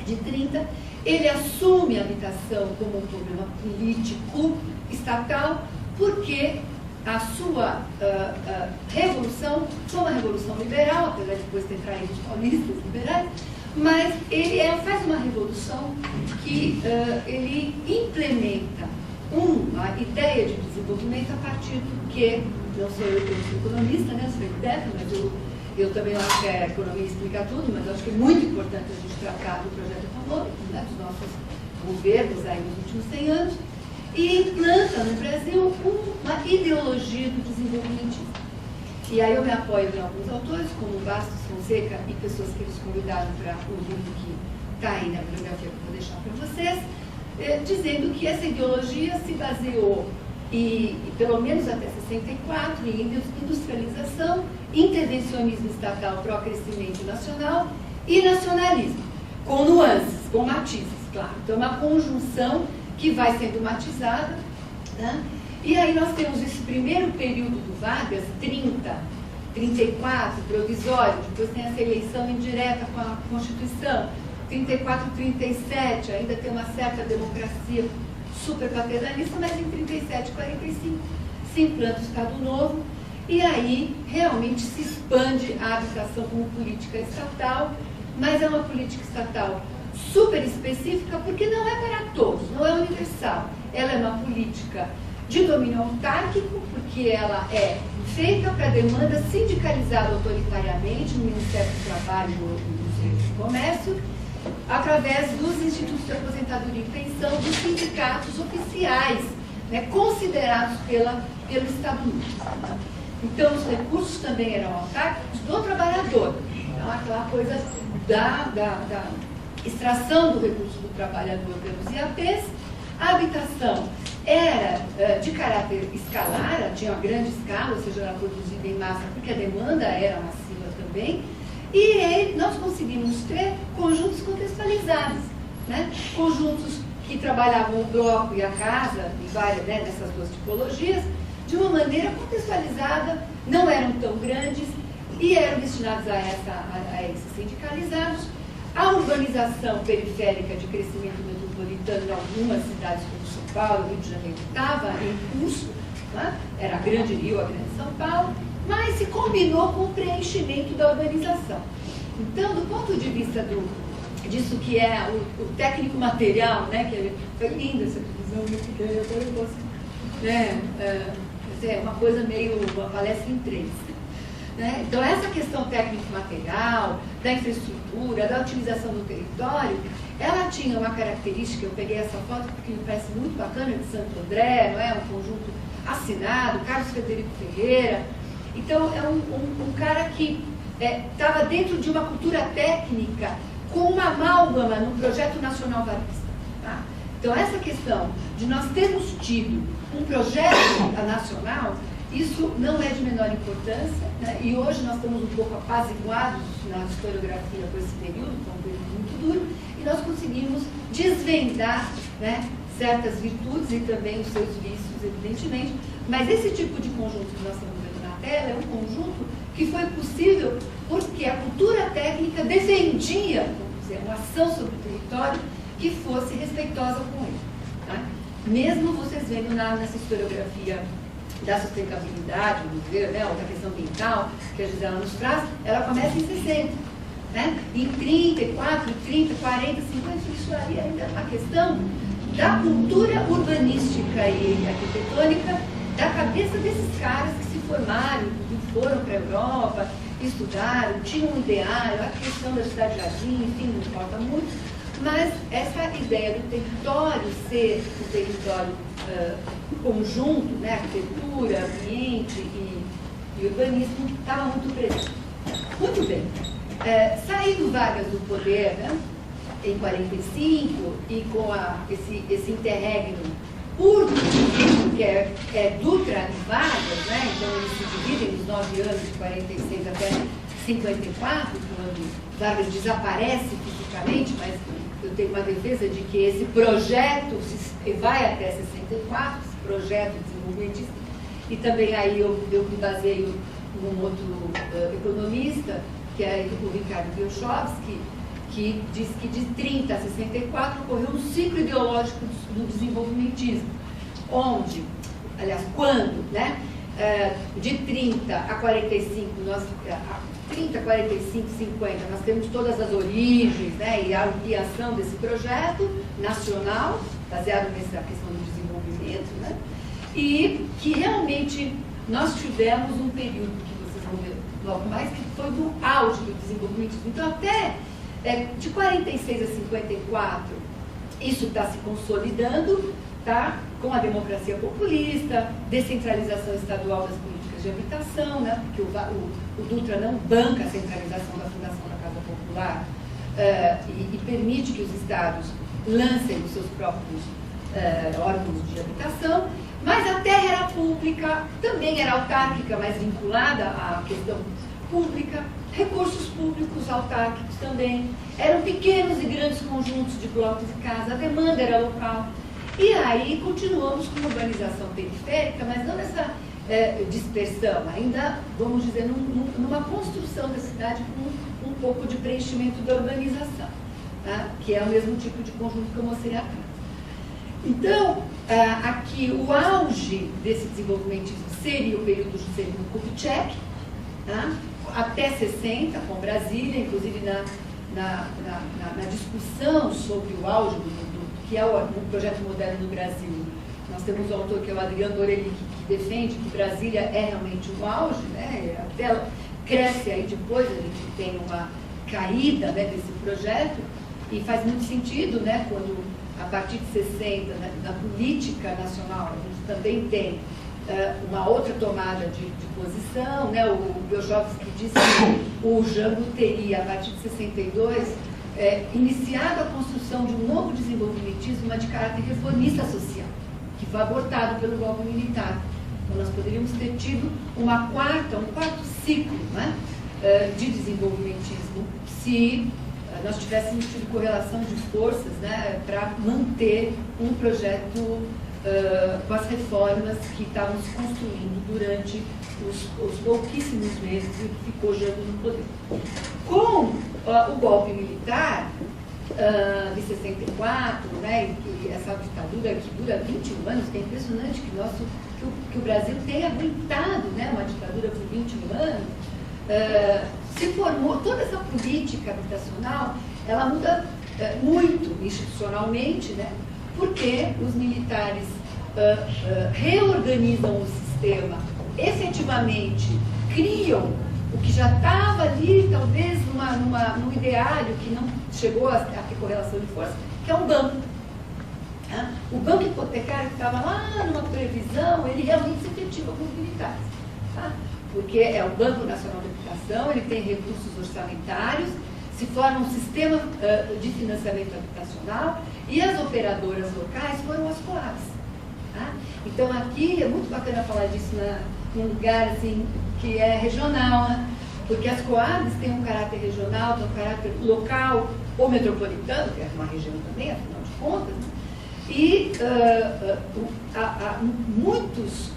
de 30, ele assume a habitação como um problema político estatal, porque a sua revolução foi uma revolução liberal, apesar de depois ter traído os paulistas liberais, mas ele faz uma revolução que ele implementa uma ideia de desenvolvimento a partir do que, não sou eu sou economista, né, sou arquiteto, mas eu também acho que a economia explica tudo, mas eu acho que é muito importante a gente tratar do projeto econômico, né, dos nossos governos aí nos últimos 100 anos, e implanta no Brasil uma ideologia do desenvolvimentismo. E aí eu me apoio em alguns autores, como Bastos Fonseca e pessoas que eles convidaram para o livro que está aí na bibliografia que eu vou deixar para vocês, dizendo que essa ideologia se baseou, pelo menos até 64, em industrialização, intervencionismo estatal pró-crescimento nacional e nacionalismo, com nuances, com matizes, claro. Então, é uma conjunção que vai sendo matizada, né? E aí nós temos esse primeiro período do Vargas, 30, 34, provisório, depois tem essa eleição indireta com a Constituição, 34, 37, ainda tem uma certa democracia super paternalista, mas em 37, 45 se implanta o Estado Novo, e aí realmente se expande a habitação como política estatal, mas é uma política estatal super específica, porque não é para todos, não é universal. Ela é uma política de domínio autárquico, porque ela é feita para demanda sindicalizada autoritariamente no Ministério do Trabalho e do Comércio, através dos institutos de aposentadoria e pensão, dos sindicatos oficiais, né, considerados pelo Estado Novo. Então, os recursos também eram autárquicos do trabalhador. Então, aquela coisa da extração do recurso do trabalhador pelos IAPs. A habitação era de caráter escalar, ela tinha uma grande escala, ou seja, era produzida em massa, porque a demanda era massiva também. E aí nós conseguimos ter conjuntos contextualizados, né? Conjuntos que trabalhavam o bloco e a casa, em várias, né, nessas duas tipologias, de uma maneira contextualizada, não eram tão grandes e eram destinados a esses sindicalizados. A urbanização periférica de crescimento metropolitano em algumas cidades como São Paulo e Rio de Janeiro estava em curso, né? Era a Grande Rio, a Grande São Paulo, mas se combinou com o preenchimento da urbanização. Então, do ponto de vista disso que é o técnico material, né, que foi linda essa divisão, eu agora eu posso, né, é uma coisa meio, uma palestra em 3. Né? Então, essa questão técnico-material, da infraestrutura, da utilização do território, ela tinha uma característica, eu peguei essa foto porque me parece muito bacana, de Santo André, não é? Um conjunto assinado, Carlos Frederico Ferreira. Então, é um cara que estava dentro de uma cultura técnica com uma amálgama no projeto nacional varguista. Tá? Então, essa questão de nós termos tido um projeto nacional, isso não é de menor importância, né? E hoje nós estamos um pouco apaziguados na historiografia com esse período, que é um período muito duro, e nós conseguimos desvendar, né, certas virtudes e também os seus vícios, evidentemente, mas esse tipo de conjunto que nós estamos vendo na tela é um conjunto que foi possível porque a cultura técnica defendia, vamos dizer, uma ação sobre o território que fosse respeitosa com ele. Tá? Mesmo vocês vendo nessa historiografia da sustentabilidade, vamos dizer, né, ou da questão ambiental, que a Gisela nos traz, ela começa em 60. Né? Em 34, 30, 40, 50, isso aí ainda é uma questão da cultura urbanística e arquitetônica da cabeça desses caras que se formaram, que foram para a Europa, estudaram, tinham um ideário, a questão da cidade-jardim, enfim, não importa muito, Mas essa ideia do território ser um território conjunto, né, arquitetura, ambiente e urbanismo, estava muito presente. Muito bem. Saindo Vargas do poder, né, em 45, e com esse interregno curto, que é Dutra e Vargas, né, então eles se dividem nos 9 anos, de 46 até 54, quando Vargas desaparece fisicamente, mas eu tenho uma defesa de que esse projeto vai até 64, esse projeto desenvolvimentista, e também aí eu me baseio num outro economista, que é o Ricardo Biochovski, que diz que de 30 a 64 ocorreu um ciclo ideológico do desenvolvimentismo, onde, aliás, quando, né, de 30 a 45, 30, 45, 50, nós temos todas as origens, né, e a ampliação desse projeto nacional, baseado nessa questão do desenvolvimento, né, e que realmente nós tivemos um período, que vocês vão ver logo mais, que foi do auge do desenvolvimentismo. Então, até de 46 a 54, isso está se consolidando, tá, com a democracia populista, descentralização estadual das políticas de habitação, né, porque o Dutra não banca a centralização da Fundação da Casa Popular e permite que os estados lancem os seus próprios órgãos de habitação, mas a terra era pública, também era autárquica, mas vinculada à questão pública, recursos públicos autárquicos também, eram pequenos e grandes conjuntos de blocos de casa, a demanda era local. E aí continuamos com urbanização periférica, mas não nessa dispersão, ainda, vamos dizer, numa construção da cidade com um pouco de preenchimento da urbanização, tá? Que é o mesmo tipo de conjunto que eu mostrei aqui. Então, aqui o auge desse desenvolvimentismo seria o período do Juscelino Kubitschek, tá? Até 60, com Brasília, inclusive na discussão sobre o auge do que é o projeto moderno no Brasil. Nós temos um autor que é o Adriano Dorelli, que defende que Brasília é realmente um auge, né? Até cresce aí depois, a gente tem uma caída, né, desse projeto, e faz muito sentido, né, quando a partir de 60, né, na política nacional, a gente também tem uma outra tomada de posição, né? O Biochovski disse que o Jango teria, a partir de 62, iniciado a construção de um novo desenvolvimentismo, mas de caráter reformista social, que foi abortado pelo golpe militar. Então, nós poderíamos ter tido um quarto ciclo, né, de desenvolvimentismo, se nós tivéssemos tido correlação de forças, né, para manter um projeto com as reformas que estavam se construindo durante os pouquíssimos meses em que ficou Jango no poder. Com o golpe militar de 64, né, e essa ditadura que dura 21 anos, que é impressionante que o Brasil tenha aguentado, né, uma ditadura por 21 anos, se formou toda essa política habitacional, ela muda muito institucionalmente, né, porque os militares reorganizam o sistema, efetivamente criam o que já estava ali, talvez, num ideário que não chegou a ter correlação de força, que é um banco. Tá? O banco hipotecário que estava lá numa previsão, ele realmente se efetiva com os militares. Tá? Porque é o Banco Nacional de Habitação, ele tem recursos orçamentários, se forma um sistema de financiamento habitacional e as operadoras locais foram as Coabs. Tá? Então, aqui é muito bacana falar disso num lugar assim, que é regional, né? Porque as Coabs têm um caráter regional, têm um caráter local ou metropolitano, que é uma região também, afinal de contas, né? E muitos,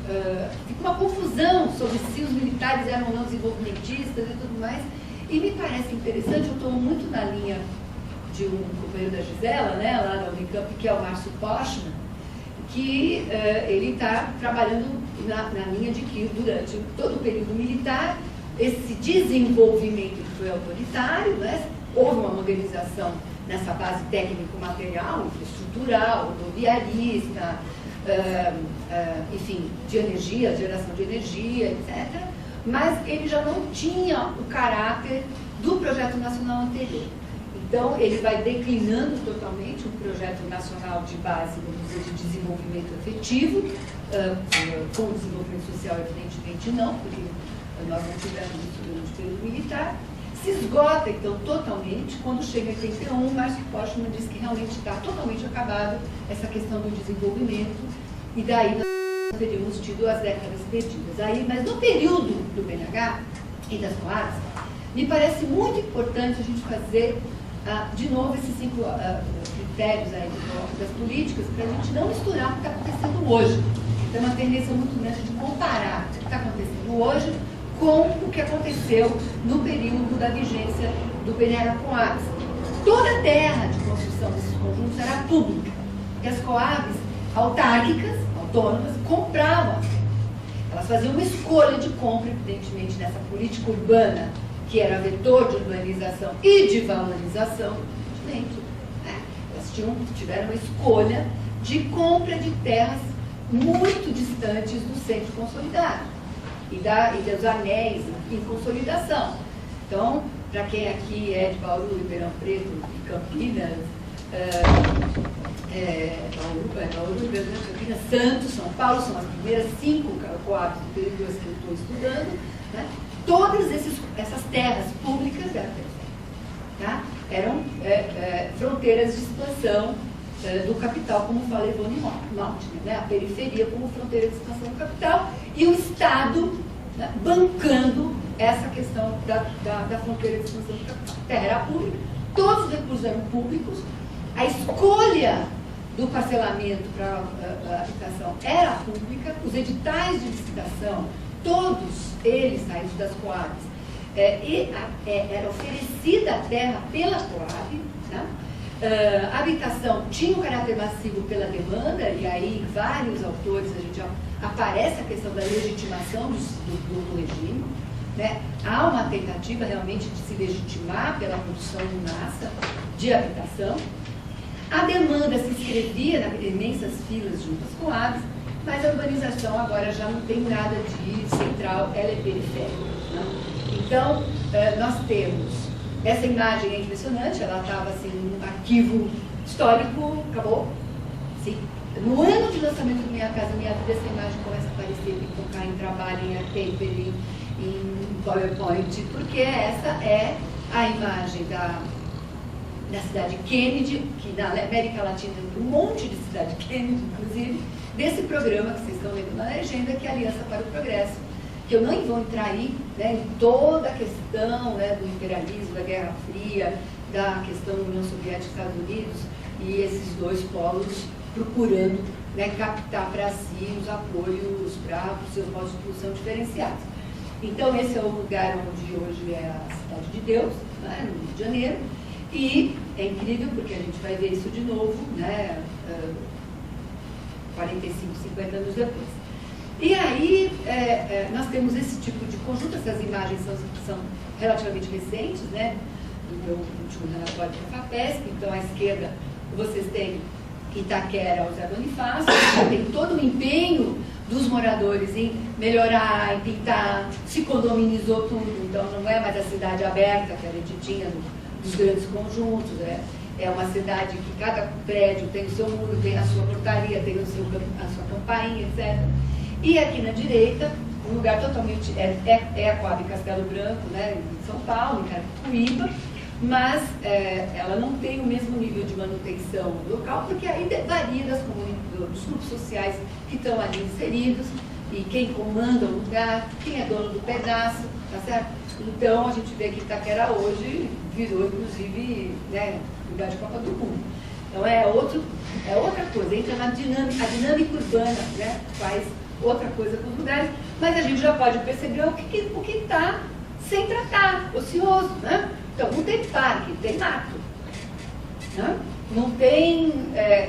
fica uma confusão sobre se os militares eram ou não desenvolvimentistas e tudo mais, e me parece interessante, eu estou muito na linha de um companheiro da Gisela, né, lá da Unicamp, que é o Márcio Postman, que ele está trabalhando na linha de que durante todo o período militar, esse desenvolvimento que foi autoritário, né, houve uma modernização nessa base técnico-material, infraestrutural, rodoviarista, enfim, de energia, geração de energia, etc. Mas ele já não tinha o caráter do projeto nacional anterior. Então, ele vai declinando totalmente um projeto nacional de base, vamos dizer, de desenvolvimento efetivo, com o desenvolvimento social, evidentemente não, porque nós não tivemos isso durante o período militar. Se esgota, então, totalmente, quando chega em 81, Márcio Postman diz que realmente está totalmente acabada essa questão do desenvolvimento, e daí nós teríamos tido as décadas perdidas. Aí, mas no período do BNH e das Coabs, me parece muito importante a gente fazer, de novo, esses 5 critérios aí das políticas, para a gente não misturar o que está acontecendo hoje. Tem uma tendência muito grande de comparar o que está acontecendo hoje com o que aconteceu no período da vigência do BNH Coabs. Toda a terra de construção desses conjuntos era pública, e as Coabs autárquicas, autônomas, compravam. Elas faziam uma escolha de compra, evidentemente, nessa política urbana, que era vetor de urbanização e de valorização, evidentemente, né? Elas tiveram uma escolha de compra de terras muito distantes do centro consolidado e dos anéis em consolidação. Então, para quem aqui é de Bauru, Ribeirão Preto e Campinas, Bauru, Ribeirão Preto, Campinas, Santos, São Paulo, são as primeiras 5 Coabs do período que eu estou estudando, né? Todas essas terras públicas tá? Eram fronteiras de expansão do capital, como fala Ivone Maltner, né? A periferia como fronteira de expansão do capital, e o Estado, né, bancando essa questão da fronteira de expansão do capital. A terra era pública, todos os recursos eram públicos, a escolha do parcelamento para a habitação era pública, os editais de licitação, todos eles saídos das Coabs, era oferecida a terra pela Coab, né? A habitação tinha um caráter massivo pela demanda, e aí vários autores, a gente aparece a questão da legitimação do regime, né? Há uma tentativa realmente de se legitimar pela produção em massa de habitação. A demanda se inscrevia nas imensas filas junto às Coabs, mas a urbanização agora já não tem nada de central, ela é periférica, né? Então, nós temos essa imagem, é impressionante, ela estava assim, num arquivo histórico, acabou. Sim. No ano de lançamento do Minha Casa Minha Vida, essa imagem começa a aparecer, em tocar em trabalho, em paper, em PowerPoint, porque essa é a imagem da cidade Kennedy, que na América Latina tem um monte de cidade Kennedy, inclusive, desse programa que vocês estão vendo na legenda, que é a Aliança para o Progresso, que eu não vou entrar aí, né, em toda a questão, né, do imperialismo, da Guerra Fria, da questão da União Soviética e Estados Unidos, e esses dois polos procurando, né, captar para si os apoios para os seus modos de produção diferenciados. Então, esse é o lugar onde hoje é a Cidade de Deus, né, no Rio de Janeiro, e é incrível porque a gente vai ver isso de novo, né, 45, 50 anos depois. E aí, nós temos esse tipo de conjunto, essas imagens são relativamente recentes, né, do meu último relatório para a FAPESP. Então, à esquerda, vocês têm Itaquera, o Zé Bonifácio, tem todo o empenho dos moradores em melhorar, em pintar, se condominizou tudo, então não é mais a cidade aberta que a gente tinha dos grandes conjuntos, né? É uma cidade que cada prédio tem o seu muro, tem a sua portaria, tem a sua campainha, etc. E aqui na direita, um lugar totalmente, é a Coab Castelo Branco, né, em São Paulo, em Carapicuíba, mas ela não tem o mesmo nível de manutenção local, porque aí varia dos grupos sociais que estão ali inseridos, e quem comanda o lugar, quem é dono do pedaço, tá certo? Então, a gente vê que Itaquera hoje virou, inclusive, né, lugar de Copa do Mundo. Então, é outra coisa, entra na dinâmica urbana, né, faz outra coisa com os lugares, mas a gente já pode perceber o que está sem tratar, ocioso, né? Então, não tem parque, tem mato, né? Não tem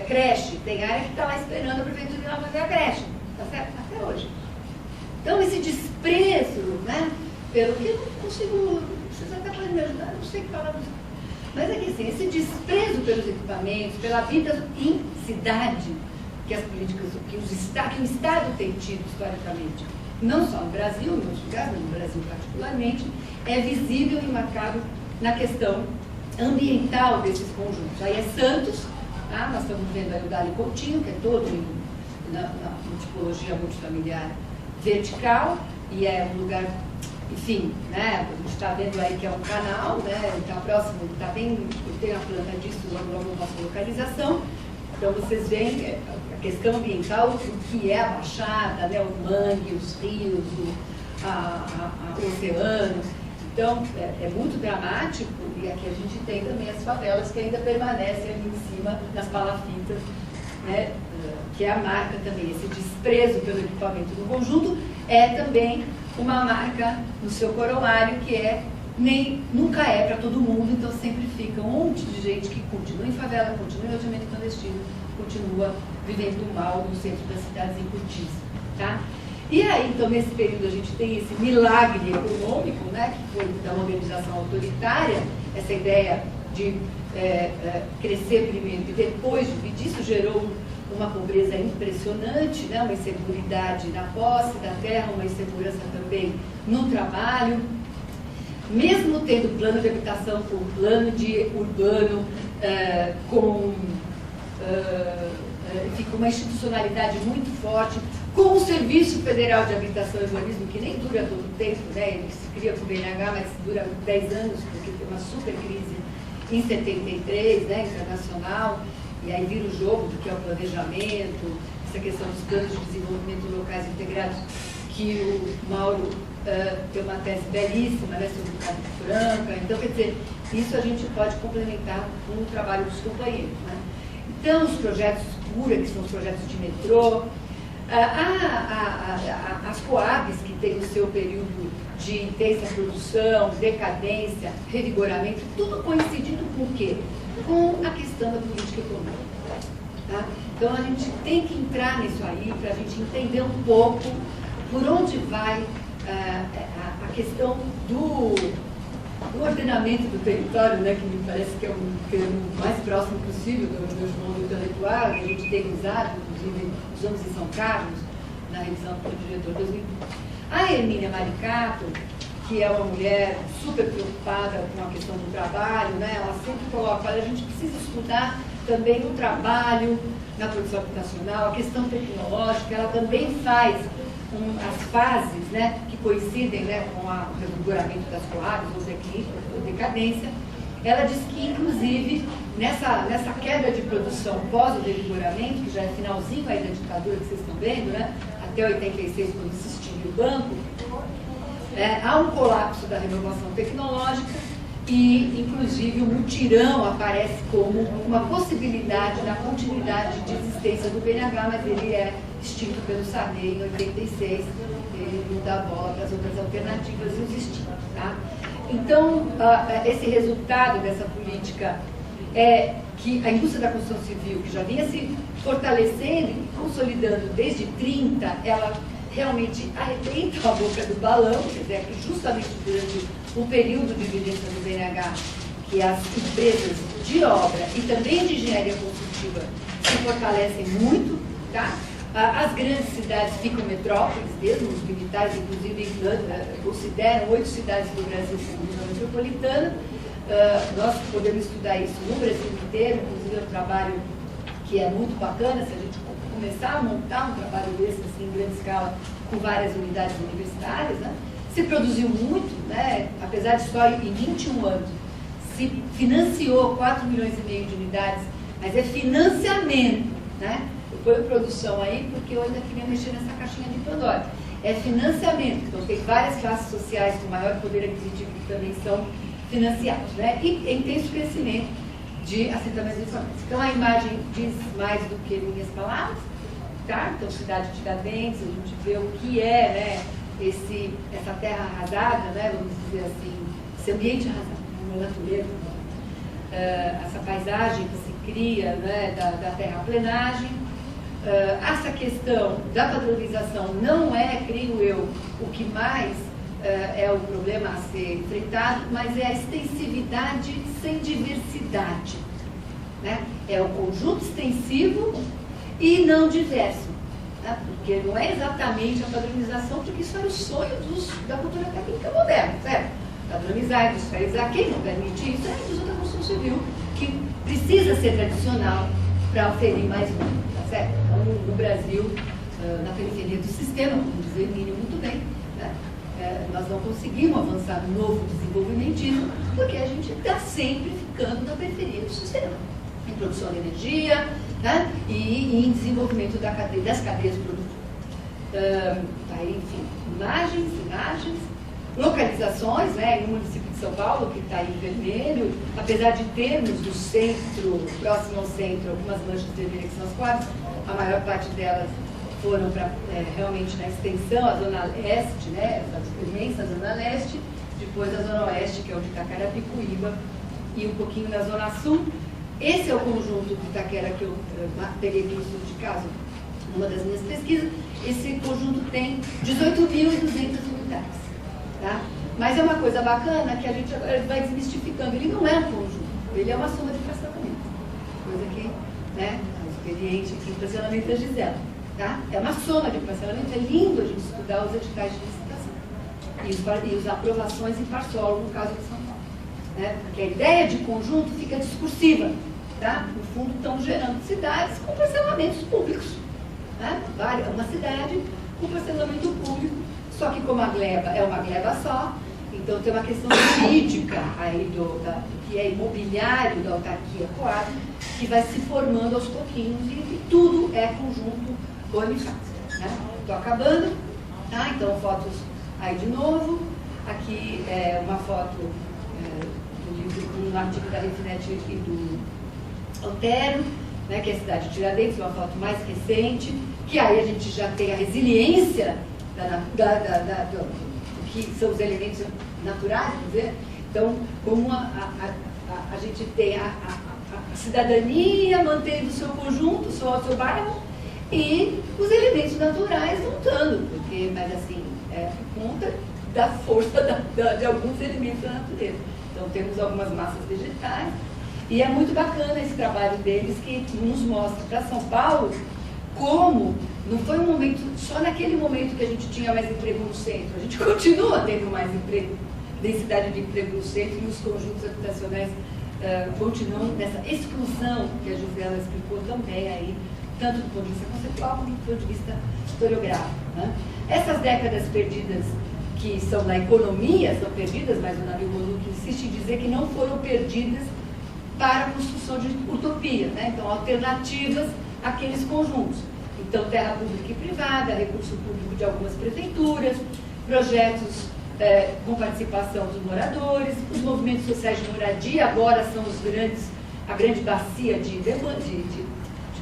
creche, tem área que está lá esperando a prefeitura ir lá fazer a creche, tá certo? Até hoje. Então, esse desprezo, né, pelo que eu não consigo, vocês até podem me ajudar, não sei o que falar, mas é que assim, esse desprezo pelos equipamentos, pela vida em cidade, que as políticas, que o Estado tem tido historicamente, não só no Brasil, em outros lugares, mas no Brasil particularmente, é visível e marcado na questão ambiental desses conjuntos. Aí é Santos, tá? Nós estamos vendo aí o Dali Coutinho, que é todo na tipologia multifamiliar vertical, e é um lugar, enfim, né? A gente está vendo aí que é um canal, né? Está próximo, está bem, eu tenho a planta disso, logo eu mostro a localização. Então vocês veem a questão ambiental, o que é a Baixada, né? O mangue, os rios, o oceano. Então é muito dramático, e aqui a gente tem também as favelas que ainda permanecem ali em cima das palafitas, né? Que é a marca também, esse desprezo pelo equipamento do conjunto é também uma marca no seu corolário, que é nunca é para todo mundo, então sempre fica um monte de gente que continua em favela, continua em alojamento clandestino, continua vivendo mal no centro das cidades em cortiço, tá? E aí, então, nesse período a gente tem esse milagre econômico, né, que foi da modernização autoritária, essa ideia de crescer primeiro e depois dividir, isso gerou uma pobreza impressionante, né, uma inseguridade na posse da terra, uma insegurança também no trabalho. Mesmo tendo plano de habitação com plano de urbano, com uma institucionalidade muito forte, com o Serviço Federal de Habitação e Urbanismo, que nem dura todo o tempo, né? Ele se cria com o BNH, mas dura 10 anos, porque tem uma super crise em 73, né, internacional, e aí vira o jogo do que é o planejamento, essa questão dos planos de desenvolvimento locais integrados, que o Mauro tem uma tese belíssima, né, sobre o Cabo Franca. Então, quer dizer, isso a gente pode complementar com o trabalho dos companheiros, né? Então, os projetos CURA, que são os projetos de metrô, as Coabs, que tem o seu período de intensa produção, decadência, revigoramento, tudo coincidindo com o quê? Com a questão da política econômica. Tá? Então, a gente tem que entrar nisso aí para a gente entender um pouco por onde vai a questão do ordenamento do território, né, que me parece que é o termo mais próximo possível do mundo intelectual, que a gente tem usado, inclusive usamos em São Carlos, na revisão do diretor 2000. A Hermínia Maricato, que é uma mulher super preocupada com a questão do trabalho, né, ela sempre coloca, olha, a gente precisa estudar também o trabalho na produção habitacional, a questão tecnológica, ela também faz as fases, né, que coincidem, né, com o revigoramento das Coabs, ou decadência. Ela diz que, inclusive, nessa queda de produção pós o revigoramento, que já é finalzinho aí da ditadura que vocês estão vendo, né, até 86, quando se extingue o banco, há um colapso da renovação tecnológica e, inclusive, o mutirão aparece como uma possibilidade da continuidade de existência do BNH, mas ele é extinto pelo Sarney em 86, ele não dá bola para as outras alternativas e os extintos. Tá? Então, esse resultado dessa política é que a indústria da construção civil, que já vinha se fortalecendo e consolidando desde 30, ela realmente arrebenta a boca do balão, quer dizer, que justamente durante o período de vigência do BNH, que as empresas de obra e também de engenharia construtiva se fortalecem muito, tá? As grandes cidades ficam metrópoles mesmo, os militares, inclusive, consideram 8 cidades do Brasil como região metropolitana. Nós podemos estudar isso no Brasil inteiro, inclusive é um trabalho que é muito bacana, se a gente começar a montar um trabalho desse assim, em grande escala, com várias unidades universitárias, né? Se produziu muito, né? Apesar de só em 21 anos, se financiou 4,5 milhões de unidades, mas é financiamento, né? Eu ponho produção aí porque eu ainda queria mexer nessa caixinha de Pandora. É financiamento, então tem várias classes sociais com maior poder aquisitivo que também são financiados, né? E em intenso crescimento de assentamentos informáticos. Então a imagem diz mais do que minhas palavras, tá? Então cidade de Tiradentes, a gente vê o que é, né, essa terra arrasada, né, vamos dizer assim, esse ambiente arrasado, uma natureza, essa paisagem que se cria, né, da terraplenagem. Essa questão da padronização não é, creio eu, o que mais é o problema a ser enfrentado, mas é a extensividade sem diversidade, né? É o conjunto extensivo e não diverso, né? Porque não é exatamente a padronização, porque isso era o sonho da cultura técnica moderna, certo? padronizar, industrializar. Quem não permite isso é a indústria da construção civil, que precisa ser tradicional para oferir mais lucro, tá certo? Então, no Brasil, na periferia do sistema, como dizer Emílio muito bem, né? Nós não conseguimos avançar no novo desenvolvimentismo porque a gente está sempre ficando na periferia do sistema, em produção de energia, né? E em desenvolvimento das cadeias produtivas. Aí, enfim, imagens, localizações, né? No município de São Paulo, que está em vermelho, apesar de termos do centro, próximo ao centro, algumas manchas vermelhas que são as quadras, a maior parte delas foram para realmente na extensão, a zona leste, né, a imensa zona leste, depois a zona oeste, que é onde está Carapicuíba, e um pouquinho na zona sul. Esse é o conjunto de Itaquera que eu peguei como estudo de caso numa das minhas pesquisas. Esse conjunto tem 18.200 unidades. Tá? Mas é uma coisa bacana que a gente agora vai desmistificando. Ele não é um conjunto, ele é uma soma de fracionamento. Coisa que, né, a experiente aqui em fracionamento é a Gisela. Tá? É uma soma de parcelamento, é lindo a gente estudar os editais de licitação e as aprovações em parsolo, no caso de São Paulo. Né? Porque a ideia de conjunto fica discursiva. Tá? No fundo, estão gerando cidades com parcelamentos públicos. Né? Uma cidade com parcelamento público, só que como a gleba é uma gleba só, então tem uma questão jurídica aí do que é imobiliário da autarquia Coab, que vai se formando aos pouquinhos e tudo é conjunto bonifácio. Estou acabando, tá? Então fotos aí de novo. Aqui é uma foto do artigo da Refinet e do Altero, né, que é a cidade de Tiradentes, uma foto mais recente, que aí a gente já tem a resiliência do que são os elementos naturais, quer dizer. Então, como a gente tem a cidadania mantendo o seu conjunto, o seu bairro, e os elementos naturais montando, mas assim, por conta da força de alguns elementos da natureza. Então temos algumas massas vegetais, e é muito bacana esse trabalho deles que nos mostra para São Paulo como não foi um momento, só naquele momento que a gente tinha mais emprego no centro, a gente continua tendo mais emprego, densidade de emprego no centro, e os conjuntos habitacionais continuam nessa exclusão que a Gisela explicou também aí, tanto do ponto de vista conceitual como do ponto de vista historiográfico. Né? Essas décadas perdidas, que são na economia, são perdidas, mas o Nabil Molucchi insiste em dizer que não foram perdidas para a construção de utopia, né? Então, alternativas àqueles conjuntos. Então, terra pública e privada, recurso público de algumas prefeituras, projetos com participação dos moradores, os movimentos sociais de moradia agora são a grande bacia de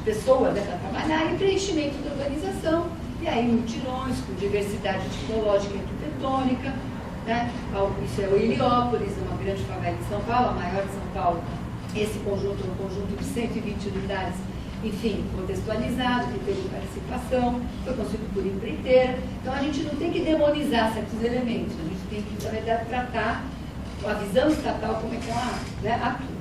pessoas, né, para trabalhar, e preenchimento da urbanização, e aí mutirões com diversidade tecnológica e arquitetônica, né? Isso é o Heliópolis, uma grande favela de São Paulo, a maior de São Paulo. Esse conjunto é um conjunto de 120 unidades, enfim, contextualizado, que teve participação, foi construído por empreiteira. Então a gente não tem que demonizar certos elementos, a gente tem que, na verdade, tratar a visão estatal como é que ela, né, atua.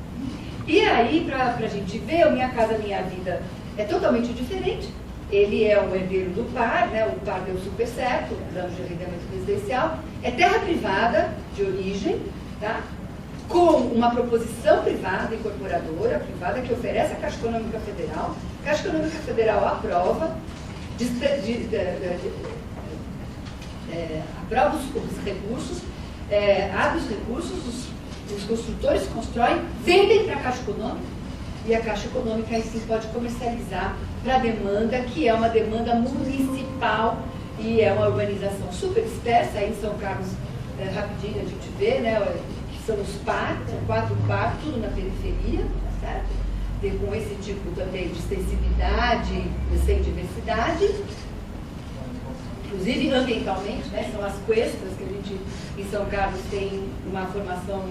E aí, para a gente ver, o Minha Casa Minha Vida é totalmente diferente. Ele é um herdeiro do PAR, né? O PAR deu super certo, o plano de arrendamento residencial. É terra privada de origem, tá? Com uma proposição privada, incorporadora, privada, que oferece a Caixa Econômica Federal. A Caixa Econômica Federal aprova, aprova os recursos, abre os recursos, os construtores constroem, vendem para a Caixa Econômica, e a Caixa Econômica aí sim pode comercializar para a demanda, que é uma demanda municipal e é uma urbanização super dispersa. Aí em São Carlos, rapidinho a gente vê, né, que são os parques, são 4 parques, tudo na periferia, certo? E com esse tipo também de extensividade, sem diversidade, inclusive ambientalmente, né, são as cuestas que a gente em São Carlos tem uma formação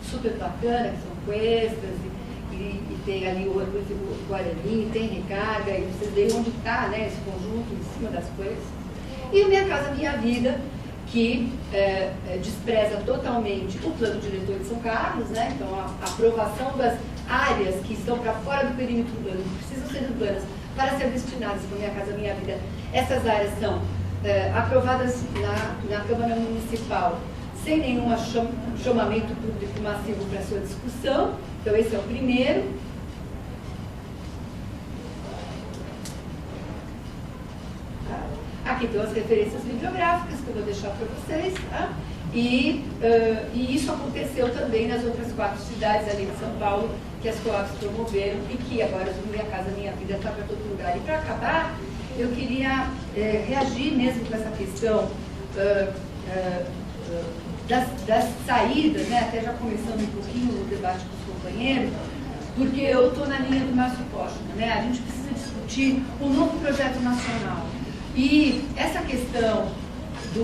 super bacana, que são cuestas, e tem ali o Guarani, tem recarga, e vocês veem onde está, né, esse conjunto em cima das cuestas. E o Minha Casa Minha Vida, que despreza totalmente o plano diretor de São Carlos, né, então a aprovação das áreas que estão para fora do perímetro urbano, que precisam ser urbanas, para ser destinadas para Minha Casa Minha Vida. Essas áreas são aprovadas na Câmara Municipal sem nenhum chamamento público massivo para sua discussão. Então, esse é o primeiro. Aqui estão as referências bibliográficas que eu vou deixar para vocês. Tá? E isso aconteceu também nas outras 4 cidades ali de São Paulo, que as COABs promoveram e que agora o Minha Casa Minha Vida está para todo lugar. E para acabar, eu queria reagir mesmo com essa questão das saídas, né? Até já começando um pouquinho o debate com os companheiros, porque eu estou na linha do Márcio Postman, né? A gente precisa discutir um novo projeto nacional. E essa questão de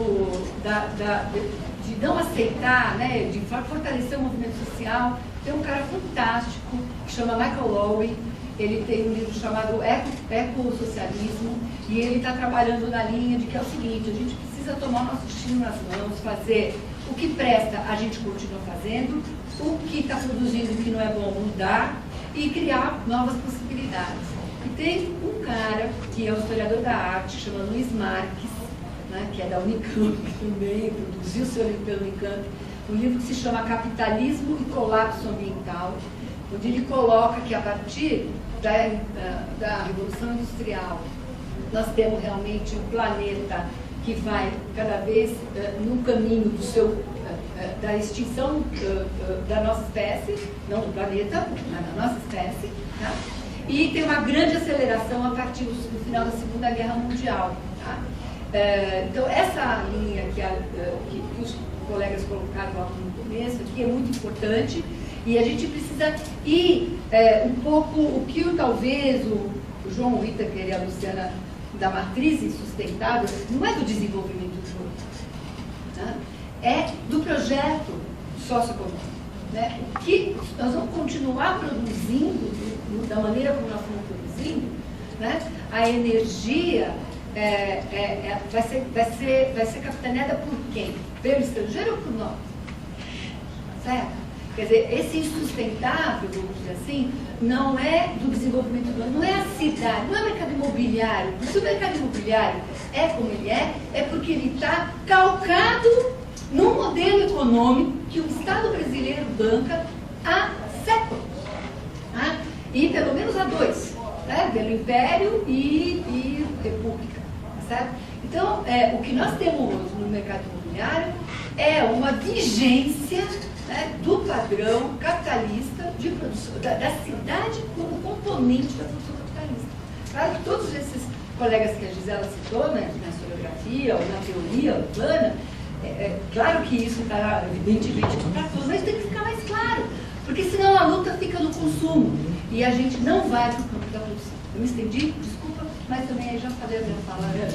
não aceitar, né, de fortalecer o movimento social, tem um cara fantástico que chama Michael Lowy. Ele tem um livro chamado Ecossocialismo e ele está trabalhando na linha de que é o seguinte: a gente precisa tomar o nosso destino nas mãos, fazer o que presta, a gente continua fazendo, o que está produzindo que não é bom mudar e criar novas possibilidades. E tem um cara que é um historiador da arte, chama Luiz Marques, né, que é da Unicamp também, produziu seu livro pela Unicamp, um livro que se chama Capitalismo e Colapso Ambiental, onde ele coloca que a partir da Revolução Industrial nós temos realmente um planeta que vai cada vez no caminho da extinção da nossa espécie, não do planeta, mas da nossa espécie, tá? E tem uma grande aceleração a partir do final da Segunda Guerra Mundial. Tá? Então, essa linha que os colegas colocaram lá no começo aqui é muito importante e a gente precisa ir um pouco o que talvez o João Whittaker e a Luciana da matriz insustentável não é do desenvolvimento urbano, tá? É do projeto socioeconômico. Né? O que nós vamos continuar produzindo, da maneira como nós estamos produzindo, né? A energia vai ser capitaneada por quem? Pelo estrangeiro ou por nós? Certo? Quer dizer, esse insustentável, vamos dizer assim, não é do desenvolvimento urbano, não é a cidade, não é o mercado imobiliário. Se o mercado imobiliário é como ele é porque ele está calcado num modelo econômico que o Estado brasileiro banca há séculos. Tá? E pelo menos há 2, né? Pelo Império e República. Certo? Então, o que nós temos hoje no mercado imobiliário é uma vigência, né, do padrão capitalista de produção, da cidade como componente da produção capitalista. Claro que todos esses colegas que a Gisela citou, né, na historiografia ou na teoria urbana, claro que isso está evidentemente para todos, mas tem que ficar mais claro, porque senão a luta fica no consumo e a gente não vai para o campo da produção. Eu me estendi, desculpa, mas também aí já falei a minha fala. Obrigada.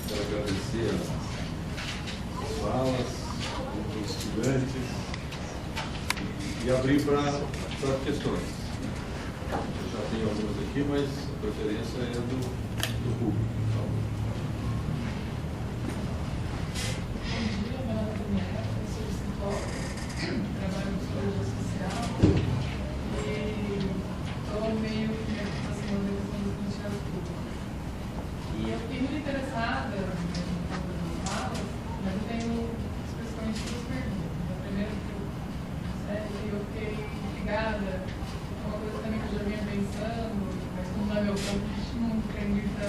Quero agradecer as falas dos estudantes e abrir para questões. Eu já tenho algumas aqui, mas a preferência é do público. Trabalho com psicologia social e estou meio que me aproximando da questão das políticas públicas. E eu fiquei muito interessada nas falas, mas eu tenho especificamente 2 perguntas. A primeira que eu fiquei ligada, uma coisa também que eu já vinha pensando, mas como não é meu campo, a gente não tem muita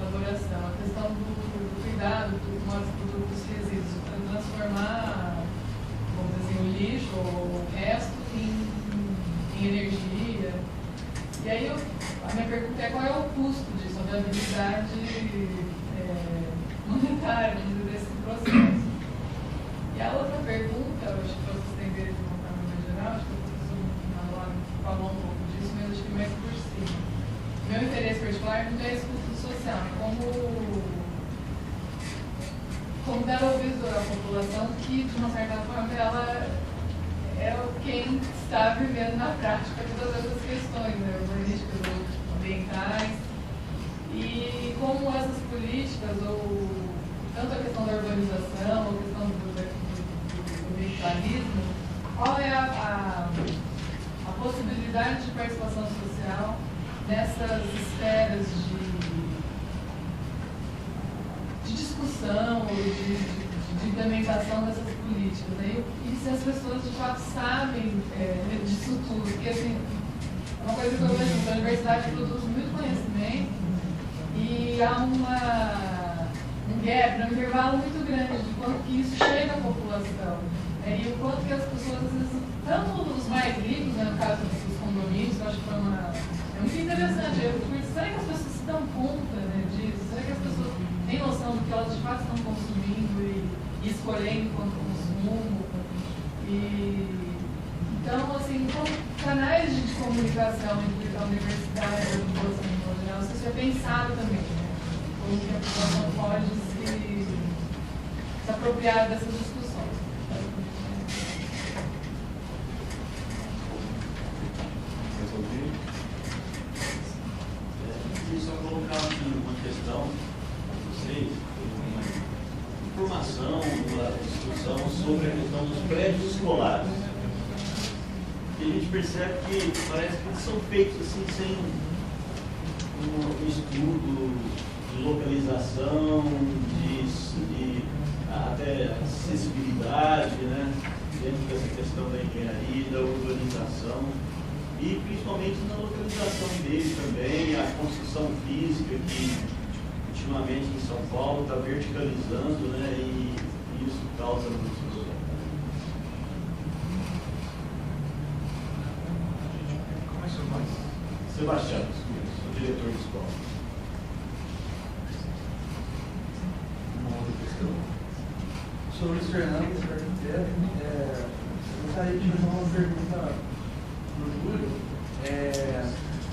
elaboração. A questão do cuidado dos nossos produtos e resíduos, para transformar, vamos dizer assim, o lixo ou o resto em energia. E aí a minha pergunta é: qual é o custo disso, a viabilidade monetária desse processo? E a outra pergunta, eu acho que para vocês entenderem de uma forma mais geral, acho que o professor Malone falou um pouco disso, mas acho que mais por cima. Meu interesse particular não é esse custo social, é como dar ouvido à população que, de uma certa forma, ela é quem está vivendo na prática todas essas questões, né, urbanísticas ou ambientais, e como essas políticas, ou tanto a questão da urbanização, ou a questão do ambientalismo, qual é a possibilidade de participação social nessas esferas de discussão, de implementação dessas políticas, né? E se as pessoas de fato sabem disso tudo, porque assim, uma coisa que eu vejo, a universidade produz muito conhecimento e há um gap, um intervalo muito grande de quanto que isso chega à população. E o quanto que as pessoas, às vezes, tanto os mais ricos, né, no caso dos condomínios, eu acho que é muito interessante. Será que as pessoas se dão conta, né, disso? Será que as pessoas têm noção do que elas de fato estão consumindo e escolhendo quanto consumo? Então, assim, como canais de comunicação entre a universidade e a população em geral, isso é pensado também, né? Como que a população pode se apropriar dessas discussões. Só colocar uma questão para vocês, uma informação, uma discussão sobre a questão dos prédios escolares. E a gente percebe que parece que eles são feitos assim sem um estudo de localização, de até acessibilidade, né, dentro dessa questão da engenharia, da urbanização. E principalmente na localização dele também, a construção física que ultimamente em São Paulo está verticalizando, né, e isso causa muitos problemas. Sebastião, sou diretor de escola. Uma outra questão. Sou Luiz Fernando, sou arquiteto. Gostaria de fazer uma pergunta no Júlio.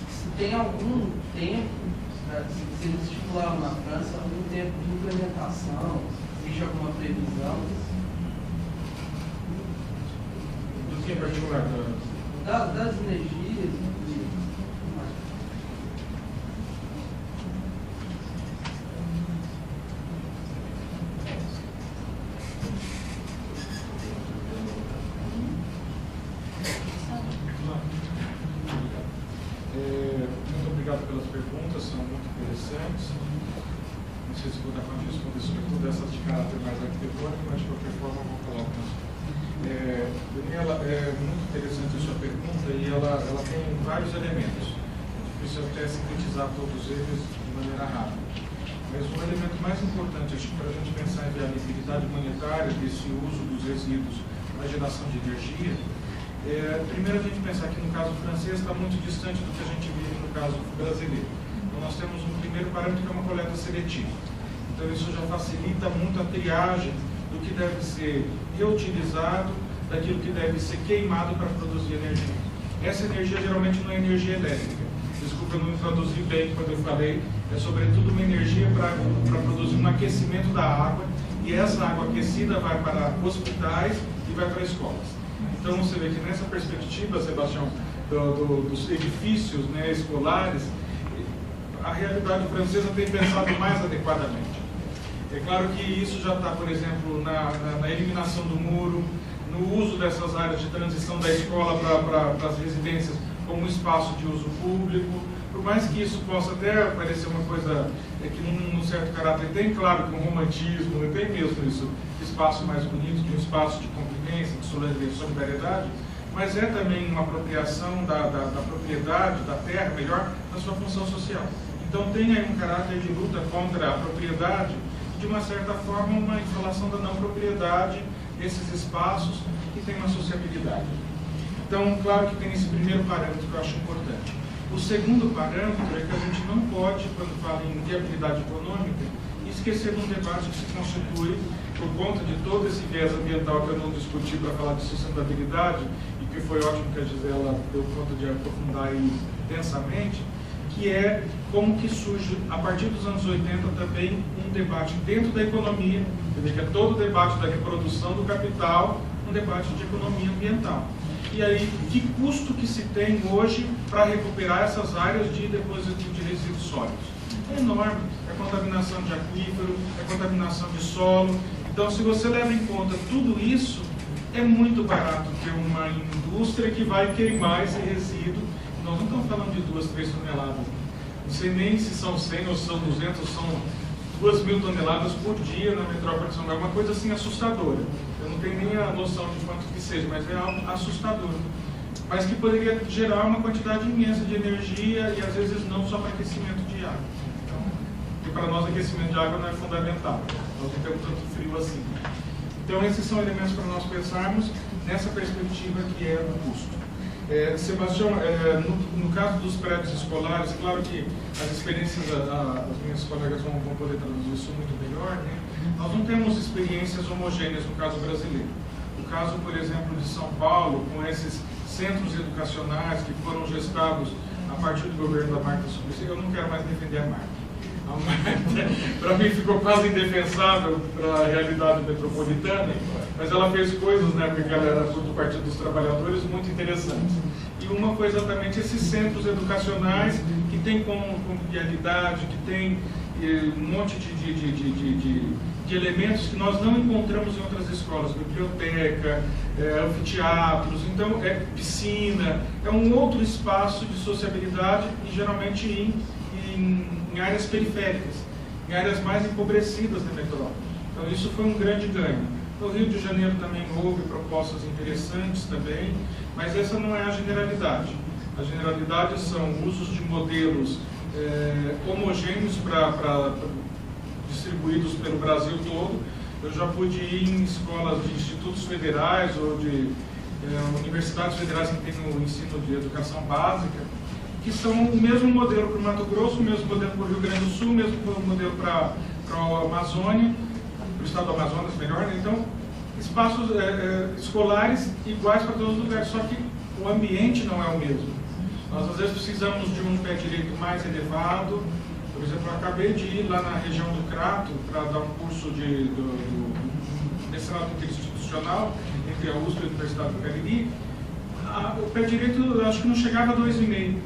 Se tem algum tempo, se eles estipularam na França, algum tempo de implementação, existe alguma previsão? Do que em particular? Das energias. Muito obrigado pelas perguntas, são muito interessantes. Não sei se vou dar conta de responder sobretudo essas de caráter mais arquitetônico, mas de qualquer forma eu vou falar algumas. Daniela, é muito interessante a sua pergunta e ela tem vários elementos. É difícil até sintetizar todos eles de maneira rápida. Mas o elemento mais importante, acho que para a gente pensar em viabilidade monetária desse uso dos resíduos para geração de energia, primeiro a gente pensar que no caso francês está muito distante do que a gente vive no caso brasileiro. Então nós temos um primeiro parâmetro que é uma coleta seletiva. Então isso já facilita muito a triagem do que deve ser reutilizado, daquilo que deve ser queimado para produzir energia. Essa energia geralmente não é energia elétrica. Desculpa, eu não traduzi bem quando eu falei. É sobretudo uma energia para produzir um aquecimento da água, e essa água aquecida vai para hospitais e vai para escolas. Então você vê que nessa perspectiva, Sebastião, dos edifícios, né, escolares, a realidade francesa tem pensado mais adequadamente. É claro que isso já está, por exemplo, na eliminação do muro, no uso dessas áreas de transição da escola para as residências como um espaço de uso público. Por mais que isso possa até parecer uma coisa que num certo caráter tem, claro, com romantismo, tem mesmo isso, espaço mais bonito, de um espaço de convivência, de solidariedade, mas é também uma apropriação da propriedade, da terra, melhor, na sua função social. Então tem aí um caráter de luta contra a propriedade, de uma certa forma uma instalação da não propriedade desses espaços que tem uma sociabilidade. Então, claro que tem esse primeiro parâmetro que eu acho importante. O segundo parâmetro é que a gente não pode, quando fala em viabilidade econômica, esquecer de um debate que se constitui por conta de todo esse viés ambiental que eu não discuti para falar de sustentabilidade, e que foi ótimo que a Gisela deu conta de aprofundar aí densamente, que é como que surge, a partir dos anos 80, também um debate dentro da economia, que é todo o debate da reprodução do capital, um debate de economia ambiental. E aí, que custo que se tem hoje para recuperar essas áreas de depósito de resíduos sólidos? É enorme. É contaminação de aquífero, é contaminação de solo. Então, se você leva em conta tudo isso, é muito barato ter uma indústria que vai queimar esse resíduo nós não estamos falando de 2, 3 toneladas. Não sei nem se são 100 ou são 200 ou são 2.000 toneladas por dia na metrópole de São Paulo. É uma coisa assim assustadora. Eu não tenho nem a noção de quanto que seja, mas é algo assustador. Mas que poderia gerar uma quantidade imensa de energia e às vezes não só para aquecimento de água. Então, e para nós aquecimento de água não é fundamental. Nós não temos tanto frio assim. Então esses são elementos para nós pensarmos nessa perspectiva que é do custo. Sebastião, no caso dos prédios escolares, claro que as experiências, as minhas colegas vão poder traduzir isso muito melhor, né? Nós não temos experiências homogêneas no caso brasileiro. O caso, por exemplo, de São Paulo, com esses centros educacionais que foram gestados a partir do governo da Marta Suplicy, eu não quero mais defender a Marta. A Marta, para mim, ficou quase indefensável para a realidade metropolitana, mas ela fez coisas, né, porque ela era do Partido dos Trabalhadores, muito interessantes. E uma foi exatamente esses centros educacionais que tem convivialidade, que tem um monte de elementos que nós não encontramos em outras escolas, biblioteca, anfiteatros, então piscina, é um outro espaço de sociabilidade e geralmente em áreas periféricas, em áreas mais empobrecidas da metrópole. Então isso foi um grande ganho. No Rio de Janeiro também houve propostas interessantes também, mas essa não é a generalidade. A generalidade são usos de modelos homogêneos distribuídos pelo Brasil todo. Eu já pude ir em escolas de institutos federais ou de universidades federais que têm o ensino de educação básica, que são o mesmo modelo para o Mato Grosso, o mesmo modelo para o Rio Grande do Sul, o mesmo modelo para a Amazônia, para o estado do Amazonas, melhor, né? Então, espaços escolares iguais para todos os lugares, só que o ambiente não é o mesmo. Nós, às vezes, precisamos de um pé direito mais elevado. Por exemplo, eu acabei de ir lá na região do Crato para dar um curso de mestrado interinstitucional entre a USP e a Universidade do Cariri. O pé direito, eu acho que não chegava a 2,5.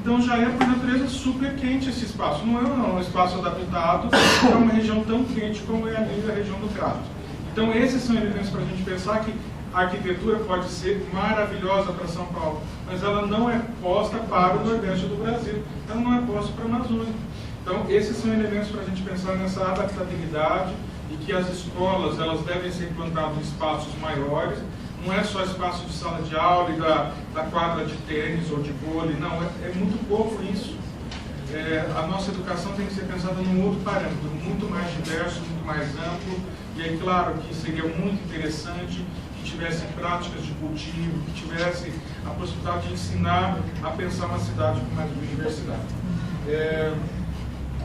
Então já é, por natureza, super quente esse espaço. Não é um espaço adaptado para uma região tão quente como é ali a região do Crato. Então esses são elementos para a gente pensar que a arquitetura pode ser maravilhosa para São Paulo, mas ela não é posta para o Nordeste do Brasil. Ela não é posta para a Amazônia. Então esses são elementos para a gente pensar nessa adaptabilidade e que as escolas elas devem ser implantadas em espaços maiores. Não é só espaço de sala de aula e da quadra de tênis ou de vôlei, não, é muito pouco isso. A nossa educação tem que ser pensada num outro parâmetro, muito mais diverso, muito mais amplo, e é claro que seria muito interessante que tivesse práticas de cultivo, que tivesse a possibilidade de ensinar a pensar uma cidade com mais biodiversidade.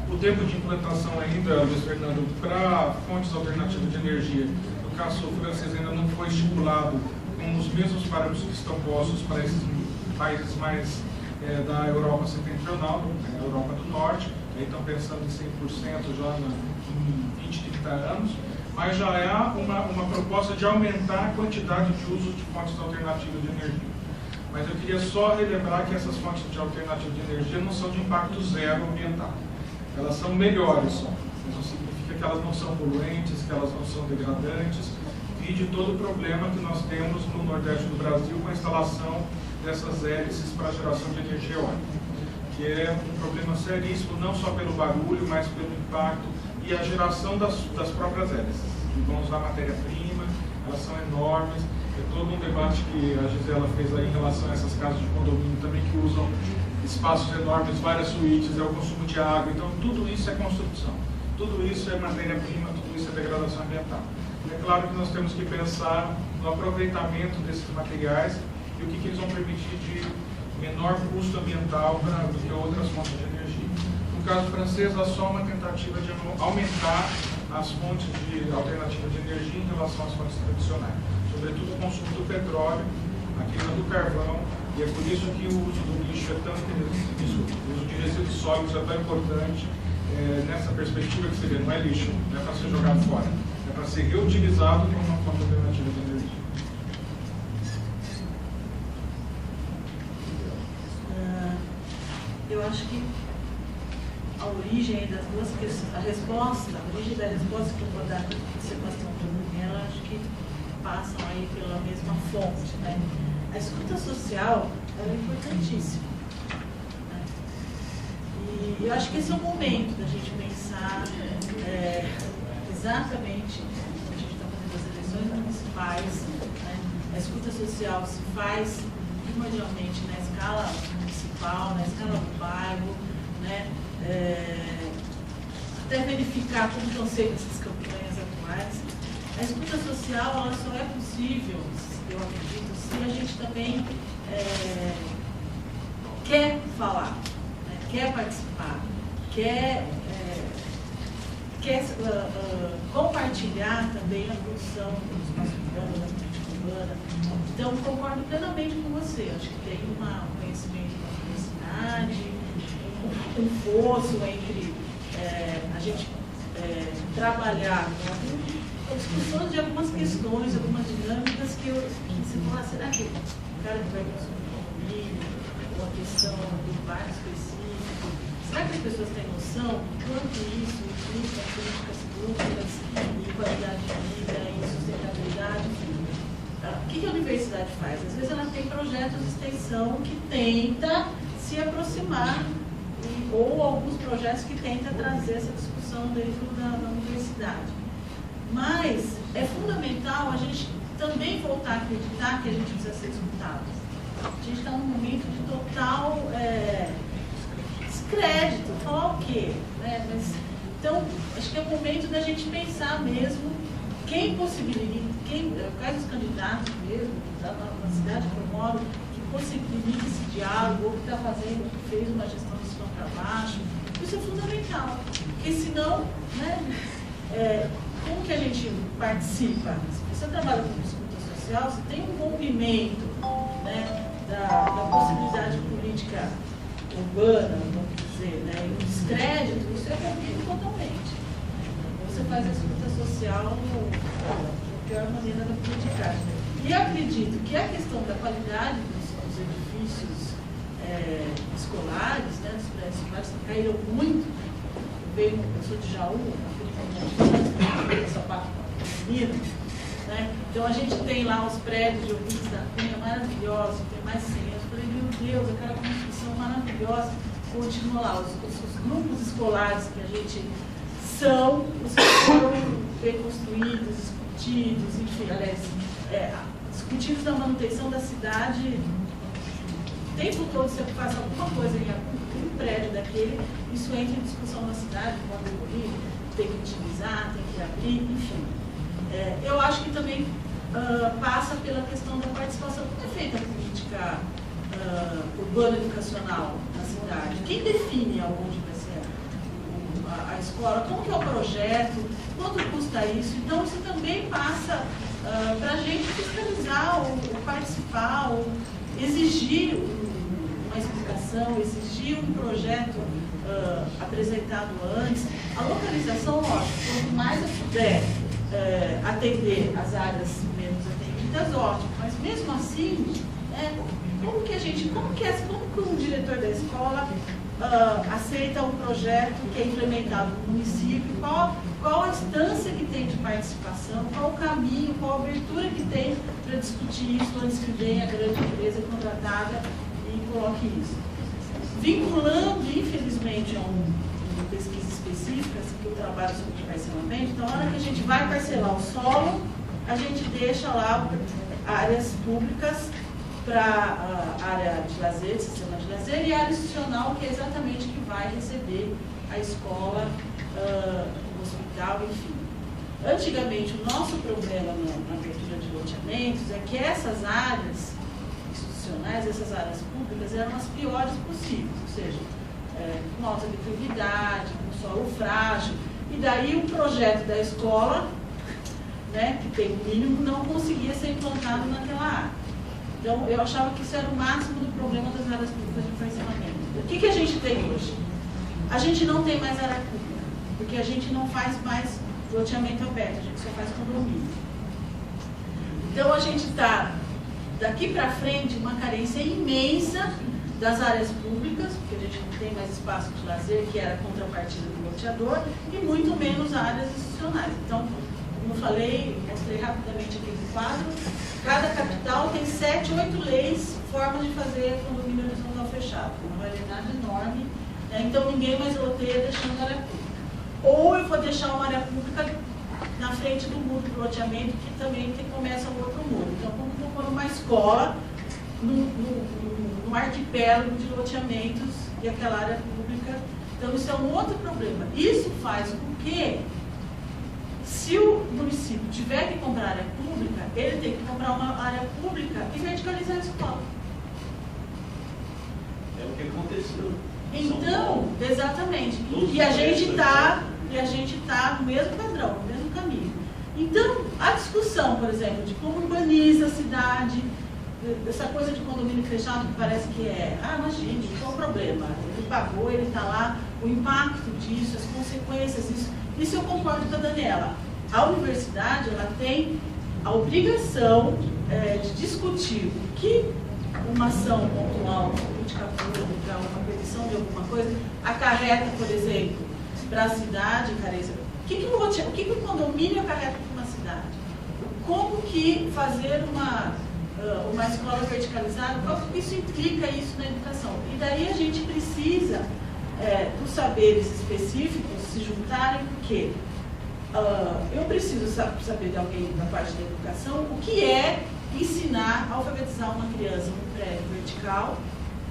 O tempo de implantação ainda, Luiz Fernando, para fontes alternativas de energia, no caso francês ainda não foi estipulado com os mesmos parâmetros que estão postos para esses países mais da Europa setentrional, da Europa do Norte, aí estão pensando em 100% já em 20, 30 anos, mas já é uma proposta de aumentar a quantidade de uso de fontes alternativas de energia. Mas eu queria só relembrar que essas fontes de alternativa de energia não são de impacto zero ambiental. Elas são melhores só. Isso significa que elas não são poluentes, que elas não são degradantes, e de todo o problema que nós temos no Nordeste do Brasil com a instalação dessas hélices para a geração de energia eólica, que é um problema seríssimo, não só pelo barulho, mas pelo impacto e a geração das próprias hélices, que vão usar matéria-prima, elas são enormes. É todo um debate que a Gisela fez aí em relação a essas casas de condomínio também que usam espaços enormes, várias suítes, é o consumo de água. Então, tudo isso é construção, tudo isso é matéria-prima, tudo isso é degradação ambiental. É claro que nós temos que pensar no aproveitamento desses materiais e o que eles vão permitir de menor custo ambiental do que outras fontes de energia. No caso francês, há só uma tentativa de aumentar as fontes de alternativa de energia em relação às fontes tradicionais, sobretudo o consumo do petróleo, a queima do carvão, e é por isso que o uso do lixo é tão interessante, o uso de resíduos sólidos é tão importante nessa perspectiva que seria, não é lixo, não é para ser jogado fora, é para ser reutilizado como uma fonte alternativa de energia. Eu acho que a origem das duas questões, a origem da resposta que eu vou dar para Sebastião e ela acho que passam aí pela mesma fonte, né? A escuta social é importantíssima. E eu acho que esse é o momento da gente pensar exatamente quando a gente está fazendo as eleições municipais, né? A escuta social se faz primordialmente na escala municipal, na escala do bairro, né? Até verificar como estão sendo essas campanhas atuais. A escuta social ela só é possível, eu acredito, se a gente também quer falar, né? Quer participar, quer compartilhar também a produção do espaço urbano, da política urbana. Então, concordo plenamente com você. Acho que tem um conhecimento da universidade, um fosso entre a gente trabalhar com discussões de algumas questões, algumas dinâmicas que você fala, será que o cara que vai consumir condomínio, ou a questão do bairro específico, será que as pessoas têm noção do quanto isso implica em políticas públicas, em qualidade de vida, em sustentabilidade, enfim. O que a universidade faz? Às vezes ela tem projetos de extensão que tenta se aproximar, ou alguns projetos que tentam trazer essa discussão dentro da universidade. Mas é fundamental a gente também voltar a acreditar que a gente precisa ser escutado. A gente está num momento de total descrédito. Falar o quê? Né? Mas, então, acho que é o momento da gente pensar mesmo quem possibilita, quais os candidatos mesmo, na cidade que eu moro, que possibilita esse diálogo, ou que está fazendo, que fez uma gestão de cima para baixo. Isso é fundamental, porque senão, né, como que a gente participa? Se você trabalha com escuta social, você tem um rompimento, né, da possibilidade política urbana, vamos dizer, né, e o descrédito, isso é rompido totalmente. Você faz a escuta social da pior maneira da politicagem. E acredito que a questão da qualidade dos edifícios escolares, né, dos prédios escolares, que caíram muito. Eu sou de Jaú, Sapato Menino, né? Então a gente tem lá os prédios de ouvintes da Cunha maravilhosos, tem mais 100. Eu falei, meu Deus, aquela construção maravilhosa continua lá. Os grupos escolares que a gente são os que foram bem construídos, discutidos, enfim, aliás, discutidos na manutenção da cidade. O tempo todo você faz alguma coisa em algum prédio daquele, isso entra em discussão na cidade, pode evoluir, tem que utilizar, tem que abrir, enfim. Eu acho que também passa pela questão da participação. Como é feita a política urbana educacional na cidade? Quem define aonde vai ser a escola? Como que é o projeto? Quanto custa isso? Então, isso também passa para a gente fiscalizar, ou participar, ou exigir uma explicação, exigir um projeto apresentado antes. A localização, lógico, quanto mais eu puder atender as áreas menos atendidas, ótimo, mas mesmo assim, como que um diretor da escola aceita um projeto que é implementado no município, qual a instância que tem de participação, qual o caminho, qual a abertura que tem para discutir isso antes que venha a grande empresa contratada e coloque isso. Vinculando, infelizmente, a uma pesquisa específica, que eu trabalho sobre parcelamento, então, na hora que a gente vai parcelar o solo, a gente deixa lá áreas públicas para área de lazer, de sistema de lazer, e área institucional, que é exatamente que vai receber a escola, o hospital, enfim. Antigamente, o nosso problema na abertura de loteamentos é que essas áreas institucionais, essas áreas públicas, eram as piores possíveis, ou seja, com alta declividade, com solo frágil, e daí o projeto da escola, né, que tem o mínimo, não conseguia ser implantado naquela área. Então, eu achava que isso era o máximo do problema das áreas públicas de parcelamento. O que a gente tem hoje? A gente não tem mais área pública, porque a gente não faz mais loteamento aberto, a gente só faz condomínio. Então, a gente está, daqui para frente, uma carência imensa das áreas públicas, porque a gente não tem mais espaço de lazer, que era a contrapartida do loteador, e muito menos áreas institucionais. Então, como eu falei, mostrei rapidamente aqui no quadro, cada capital tem 7, 8 leis, formas de fazer condomínio horizontal fechado, uma variedade enorme né? Então ninguém mais loteia deixando a área pública. Ou eu vou deixar uma área pública na frente do muro do loteamento, que também começa o outro muro. Então, como vou pôr uma escola num arquipélago de loteamentos e aquela área pública. Então, isso é um outro problema. Isso faz com que, se o município tiver que comprar área pública, ele tem que comprar uma área pública e verticalizar a escola. É o que aconteceu. Então, exatamente. E a gente está no mesmo padrão, no mesmo caminho. Então, a discussão, por exemplo, de como urbaniza a cidade, essa coisa de condomínio fechado que parece que imagine, qual o problema? Ele pagou, ele está lá, o impacto disso, as consequências disso. Isso eu concordo com a Daniela. A universidade, ela tem a obrigação de discutir o que uma ação pontual, uma política pública, uma petição de alguma coisa, acarreta, por exemplo, para a cidade, Carência. O que o condomínio acarreta para uma cidade? Como que fazer uma escola verticalizada, qual que isso implica isso na educação? E daí a gente precisa dos saberes específicos se juntarem, porque eu preciso saber de alguém da parte da educação o que é ensinar a alfabetizar uma criança num prédio vertical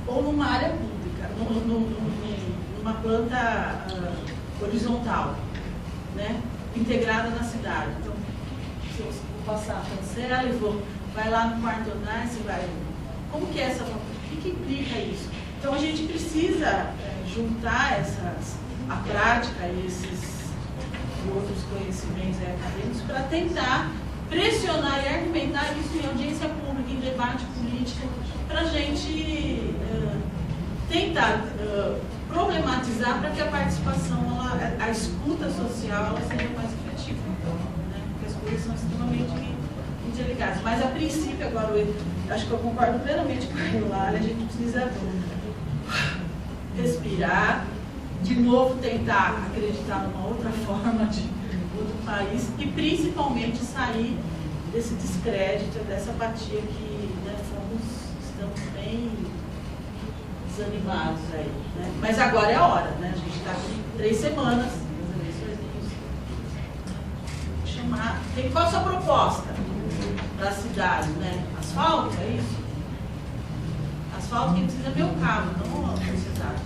ou numa área pública, numa planta horizontal, né, integrada na cidade. Então, se eu vou passar a cancela e vai lá no quarto andar, você vai... Como que é essa... O que implica isso? Então, a gente precisa juntar a prática e esses outros conhecimentos acadêmicos para tentar pressionar e argumentar isso em audiência pública, em debate político, para a gente tentar problematizar para que a participação, a escuta social, ela seja mais efetiva, né? Porque as coisas são extremamente interligadas. Mas, a princípio, agora, acho que eu concordo plenamente com a Eulália, a gente precisa respirar, de novo tentar acreditar numa outra forma de outro país e, principalmente, sair desse descrédito, dessa apatia que, né, estamos bem desanimados aí, né? Mas agora é a hora, né? A gente está com 3 semanas, as eleições chamar. Qual a sua proposta para a cidade, né? Asfalto, é isso? Asfalto quem precisa é meu carro, não a sociedade.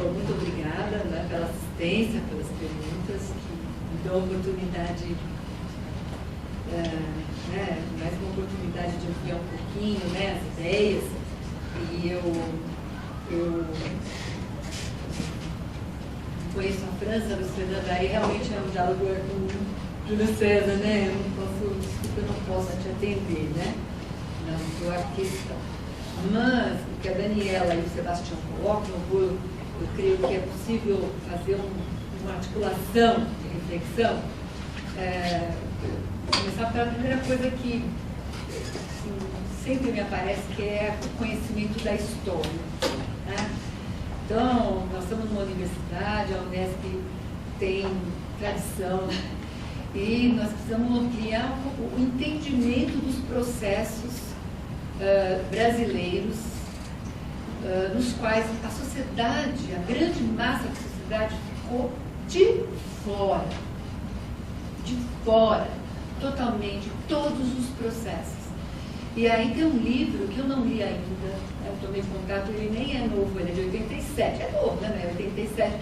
Muito obrigada, né, pela assistência, pelas perguntas, que me dão a oportunidade, mais uma oportunidade de ampliar um pouquinho, né, as ideias. E eu conheço a França, Luiz Fernando, aí realmente é um diálogo com Júlio César, né? Eu não posso te atender, né? Na sua questão. Mas o que a Daniela e o Sebastião colocam, eu creio que é possível fazer uma articulação de reflexão. Começar pela primeira coisa que sempre me aparece, que é o conhecimento da história, né? Então, nós estamos numa universidade, a Unesp tem tradição, e nós precisamos ampliar o entendimento dos processos brasileiros, nos quais a sociedade, a grande massa da sociedade ficou de fora, totalmente, todos os processos. E aí tem um livro que eu não li ainda, eu tomei contato, ele nem é novo, ele é de 87, é novo, né? 87,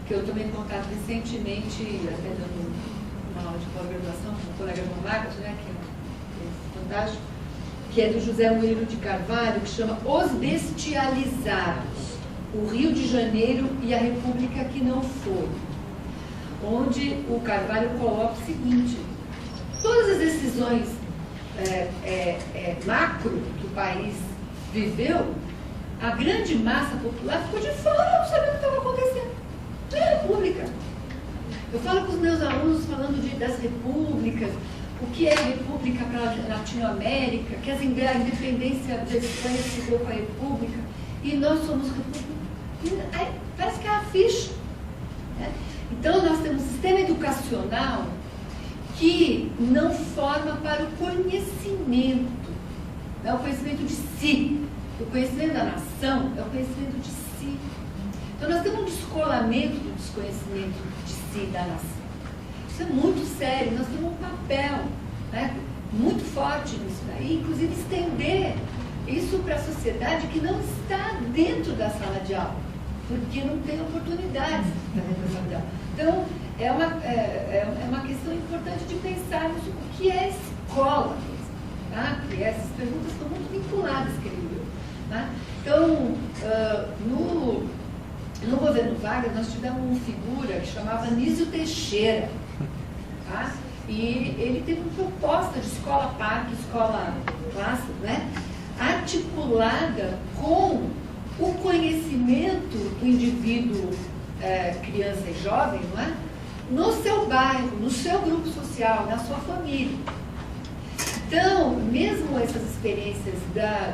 que eu tomei contato recentemente, até dando uma aula de pós-graduação com o colega João Marcos, né? Que é fantástico, que é do José Murilo de Carvalho, que chama Os Bestializados, o Rio de Janeiro e a República que não foi, onde o Carvalho coloca o seguinte: todas as decisões macro que o país viveu, a grande massa popular ficou de fora, não sabia o que estava acontecendo. Não é república. Eu falo com os meus alunos falando das repúblicas, o que é república para a Latinoamérica, que a independência da Espanha se deu com a república, e nós somos república. E aí, parece que é a ficha, né? Então, nós temos um sistema educacional que não forma para o conhecimento, é o conhecimento de si. O conhecimento da nação é o conhecimento de si. Então nós temos um descolamento do desconhecimento de si, da nação. Isso é muito sério, nós temos um papel, né, muito forte nisso daí, inclusive estender isso para a sociedade que não está dentro da sala de aula, porque não tem oportunidades de estar dentro da sala de aula. Então, é uma questão importante de pensarmos o que é escola mesmo, tá? E essas perguntas estão muito vinculadas, creio eu. Tá? Então, no governo Vargas, nós tivemos uma figura que chamava Anísio Teixeira, tá? E ele teve uma proposta de escola-parque, escola-classe, né? Articulada com o conhecimento do indivíduo, criança e jovem, não é? No seu bairro, no seu grupo social, na sua família. Então, mesmo essas experiências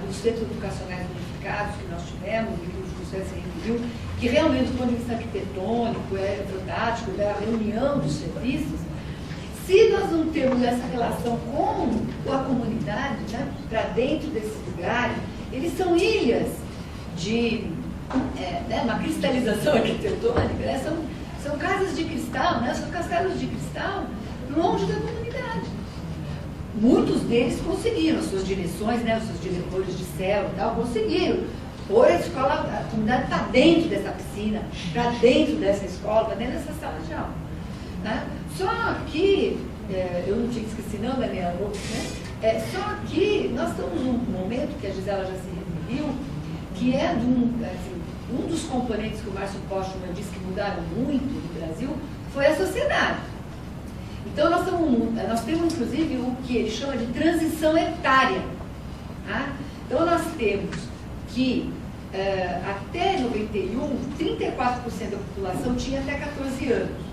dos centros educacionais unificados que nós tivemos, e que o José se referiu, que realmente, do ponto de vista arquitetônico, é fantástico, da reunião dos serviços, se nós não temos essa relação com a comunidade, né, para dentro desses lugares, eles são ilhas de uma cristalização arquitetônica, né, são casas de cristal, né, são castelos de cristal longe da comunidade. Muitos deles conseguiram as suas direções, né, os seus diretores de céu e tal, conseguiram. Ou a comunidade está dentro dessa piscina, está dentro dessa escola, está dentro dessa sala de aula. Né? Só que, eu não tinha esquecido não, Daniela, né? Só que nós estamos num momento que a Gisela já se referiu, que é um dos componentes que o Márcio Postman disse que mudaram muito no Brasil, foi a sociedade. Então nós temos inclusive o que ele chama de transição etária. Tá? Então nós temos que até 91, 34% da população tinha até 14 anos.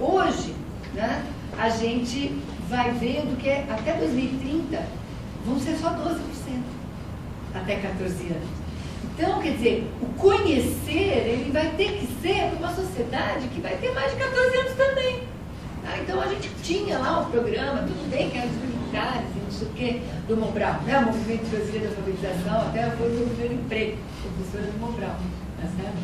Hoje, né, a gente vai vendo que até 2030 vão ser só 12% até 14 anos. Então, quer dizer, o conhecer, ele vai ter que ser para uma sociedade que vai ter mais de 14 anos também. Tá? Então, a gente tinha lá um programa, tudo bem que era dos militares e não sei o quê, do Mobral, né? O Movimento Brasileiro da Alfabetização, até foi o meu primeiro emprego, professora do Mobral. Tá certo?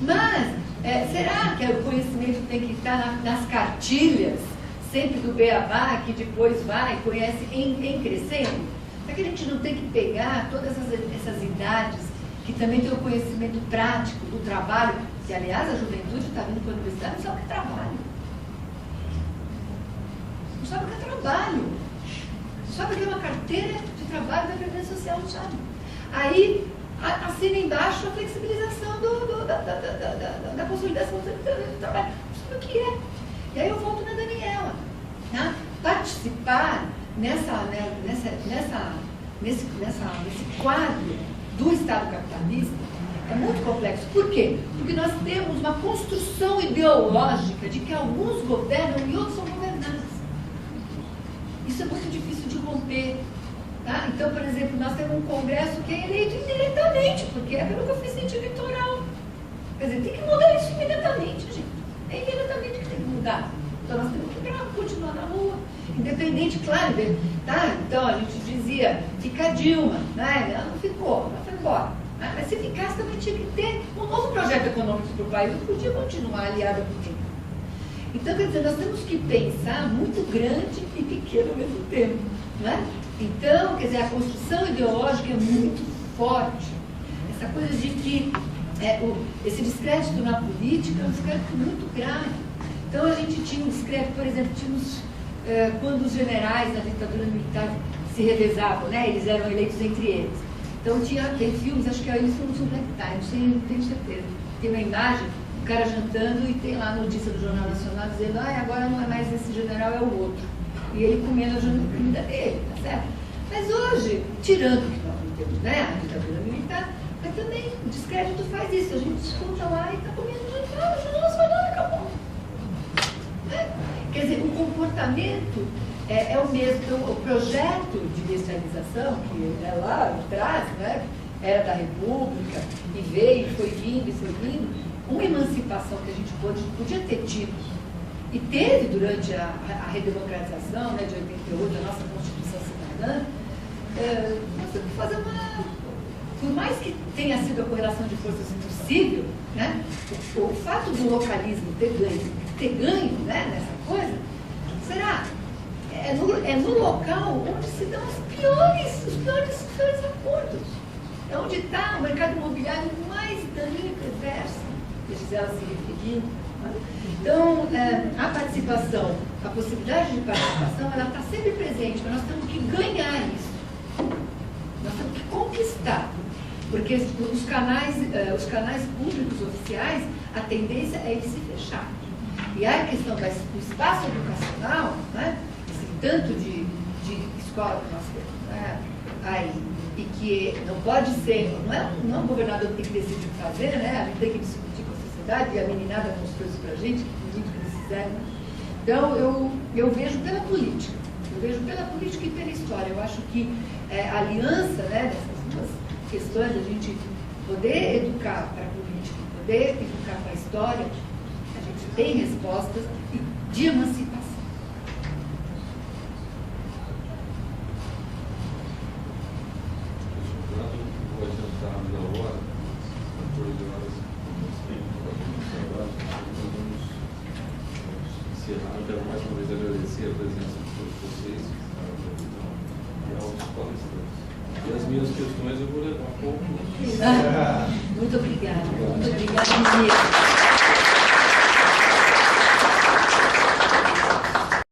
Mas, será que o conhecimento tem que estar nas cartilhas, sempre do beabá, que depois conhece em crescendo? Será que a gente não tem que pegar todas essas idades, que também tem o conhecimento prático do trabalho, que, aliás, a juventude está vindo para a universidade, não sabe o que é trabalho. Não sabe o que é trabalho. Não sabe o que é uma carteira de trabalho da Previdência Social, não sabe. Aí, assina embaixo a flexibilização da consolidação do trabalho. Não sabe o que é. E aí eu volto na Daniela. Né? Participar nesse quadro do Estado capitalista é muito complexo. Por quê? Porque nós temos uma construção ideológica de que alguns governam e outros são governados. Isso é muito difícil de romper. Tá? Então, por exemplo, nós temos um Congresso que é eleito indiretamente, porque é pelo coeficiente eleitoral. Quer dizer, tem que mudar isso imediatamente, gente. É imediatamente que tem que mudar. Então, nós temos que continuar na rua. Independente, claro, tá? Então, a gente dizia, fica a Dilma, né? Ela não ficou, ela foi embora. Né? Mas se ficasse, também tinha que ter um novo projeto econômico para o país, não podia continuar aliada com quem. Então, quer dizer, nós temos que pensar muito grande e pequeno ao mesmo tempo, né? Então, quer dizer, a construção ideológica é muito forte. Essa coisa de que esse descrédito na política é um descrédito muito grave. Então, a gente tinha um descrédito, por exemplo, quando os generais da ditadura militar se revezavam, né? Eles eram eleitos entre eles. Então, tem filmes, acho que é isso no Black Tie, não tenho certeza. Tem uma imagem, o cara jantando e tem lá a notícia do Jornal Nacional dizendo, agora não é mais esse general, é o outro. E ele comendo a comida dele, tá certo? Mas hoje, tirando que nós não temos, né, a ditadura militar, mas também o descrédito faz isso. A gente escuta lá e está comendo jantar, o Jornal Nacional acabou. Né? Quer dizer, o comportamento é o mesmo. Então, o projeto de industrialização, que lá atrás, né, era da República, e veio, foi vindo, uma emancipação que a gente podia ter tido E teve durante a redemocratização, né, de 88, a nossa Constituição Cidadã, nós temos que fazer por mais que tenha sido a correlação de forças impossível, né, o fato do localismo ter ganho, né, nessa coisa, será? É no local onde se dão os piores acordos. É onde está o mercado imobiliário mais daninho e perverso, que Gisela se referiu. Né? Então, a participação, a possibilidade de participação, ela está sempre presente, mas nós temos que ganhar isso. Nós temos que conquistar. Porque os canais públicos oficiais, a tendência é ele se fechar. E a questão do espaço educacional, né, esse tanto de escola que nós temos, né, aí, e que não pode ser, não é um governador que tem que decidir o que fazer, né, a gente tem que discutir com a sociedade, e a meninada mostrou isso pra gente, que muito que eles fizeram. Então, eu vejo pela política. Eu vejo pela política e pela história. Eu acho que a aliança, né, dessas duas questões, a gente poder educar para a política, poder educar para a história, a gente tem respostas de emancipação. Vou adiantar da hora, 14 horas, vamos encerrar. Eu quero mais uma vez agradecer a presença de todos vocês e aos palestrantes. E as minhas questões eu vou levar um pouco. Muito obrigada. Muito obrigada mesmo.